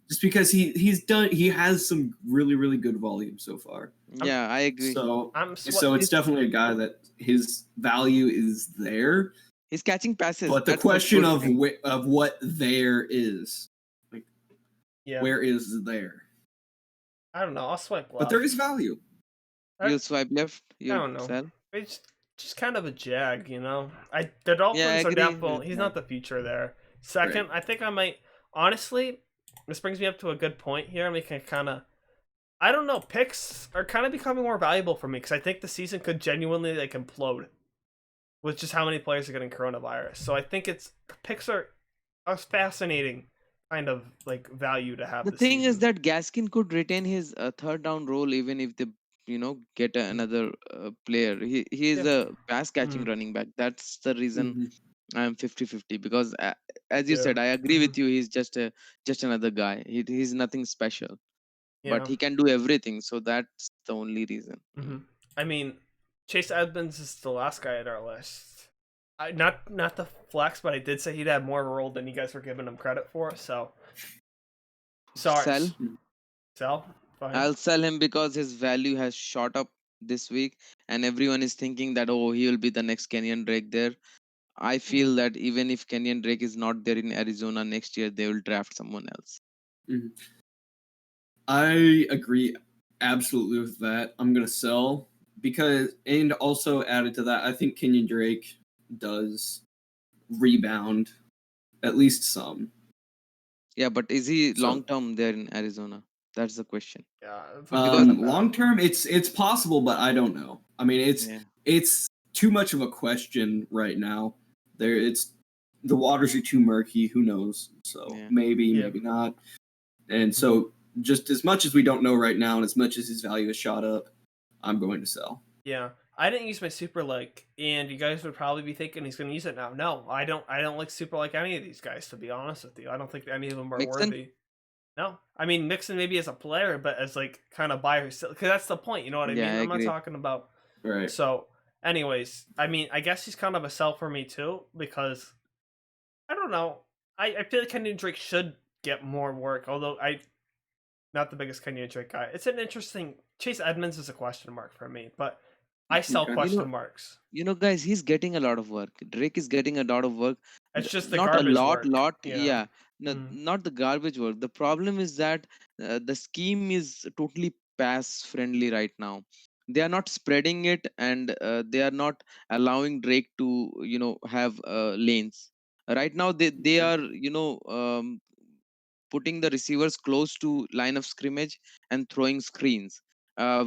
Just because he has some really good volume so far. Yeah, I agree. So it's definitely a guy that his value is there. He's catching passes. But the That's the question good of thing. of what there is, like, Yeah. where is there? I don't know. I'll swipe left. But there is value. You swipe left. You I don't know. sell. It's just kind of a jag, you know. The Dolphins I are agree definitely. with He's that. not the future there. Second, I think I might. Honestly, this brings me up to a good point here. We can kind of. I don't know. Picks are kind of becoming more valuable for me because I think the season could genuinely like implode with just how many players are getting coronavirus. So I think picks are a fascinating kind of like value to have. The this thing is season. that Gaskin could retain his third down role even if they get another player. He is a pass catching running back. That's the reason I'm 50-50 because as you said, I agree with you. He's just another guy. He's nothing special, but he can do everything. So that's the only reason. I mean, Chase Edmonds is the last guy at our list. Not the flex, but I did say he'd have more of a role than you guys were giving him credit for. So, sorry. Sell. Fine. I'll sell him because his value has shot up this week, and everyone is thinking that he will be the next Kenyon Drake there. I feel that even if Kenyon Drake is not there in Arizona next year, they will draft someone else. I agree absolutely with that. I'm gonna sell because, and also added to that, I think Kenyon Drake does rebound, at least some. Yeah, but is he So- long term there in Arizona? That's the question. Yeah. it's a good bet. Long term, it's possible, but I don't know. I mean, Yeah. it's too much of a question right now. The waters are too murky. Who knows? So Yeah. maybe not. And so just as much as we don't know right now, and as much as his value has shot up, I'm going to sell. Yeah. I didn't use my super like, and you guys would probably be thinking he's going to use it now. No, I don't like super like any of these guys, to be honest with you. I don't think any of them are Mixon? worthy. No, I mean Mixon maybe as a player, but as like kind of buyer, because that's the point. You know what I Yeah, mean? I I'm not agree. talking about. Right. So, anyways, I mean, I guess he's kind of a sell for me too, because I don't know. I feel like Kenyon Drake should get more work, although I'm not the biggest Kenyon Drake guy. It's an interesting. Chase Edmonds is a question mark for me, but I sell Okay. question marks. Guys, he's getting a lot of work. Drake is getting a lot of work. It's just the Not a garbage lot, work. yeah. No, Mm. not the garbage work. The problem is that the scheme is totally pass friendly right now. They are not spreading it, and they are not allowing Drake to have lanes. Right now, they are putting the receivers close to line of scrimmage and throwing screens,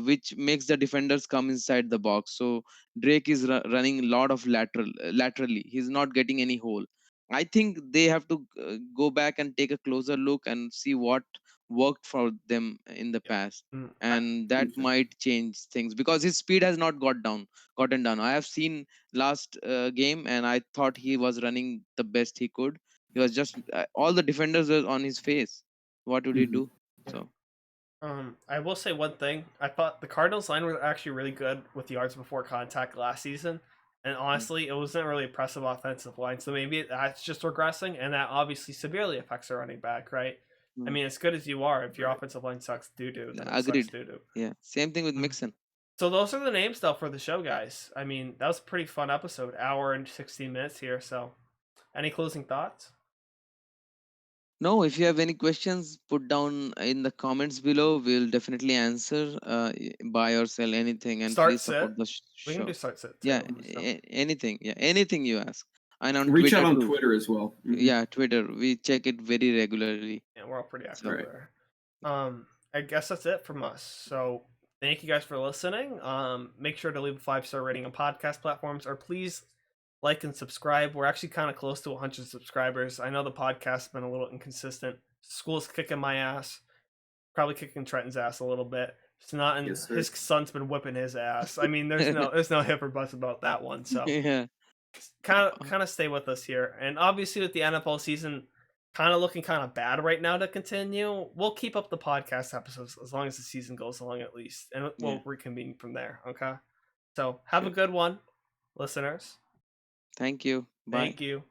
which makes the defenders come inside the box. So Drake is running a lot of laterally. He's not getting any hole. I think they have to go back and take a closer look and see what worked for them in the past, Mm. and that Okay. might change things because his speed has not gotten down. I have seen last game, and I thought he was running the best he could. He was just all the defenders were on his face. What would he Mhm. do? Yeah. So I will say one thing. I thought the Cardinals line were actually really good with yards before contact last season. And honestly, it wasn't a really impressive offensive line. So maybe that's just regressing, and that obviously severely affects a running back, right? I Mm. mean, as good as you are, if your Right. offensive line sucks doo-doo, then it sucks agreed. doo-doo. Yeah, same thing with Mm. Mixon. So those are the names, though, for the show, guys. I mean, that was a pretty fun episode. Hour and 16 minutes here. So any closing thoughts? No, if you have any questions, put down in the comments below. We'll definitely answer. Buy or sell anything, and Start please sit. support the We can do show. start sit, too. Yeah, So. anything. Yeah, anything you ask. And on Reach Twitter out on too. Twitter as well. Mhm. Yeah, Twitter. We check it very regularly. Yeah, we're all pretty active So Right. there. I guess that's it from us. So thank you guys for listening. Make sure to leave a 5-star rating on podcast platforms, or please like and subscribe. We're actually kind of close to 100 subscribers. I know the podcast's been a little inconsistent. School's kicking my ass, probably kicking Trenton's ass a little bit. It's not, and Yes, sir. his son's been whipping his ass. I mean, there's no hip or butts about that one. So yeah, kind of stay with us here, and obviously with the NFL season kind of looking kind of bad right now to continue, we'll keep up the podcast episodes as long as the season goes along at least, and we'll Yeah. reconvene from there. Okay, so have a Sure. good one, listeners. Thank you. Bye. Thank you.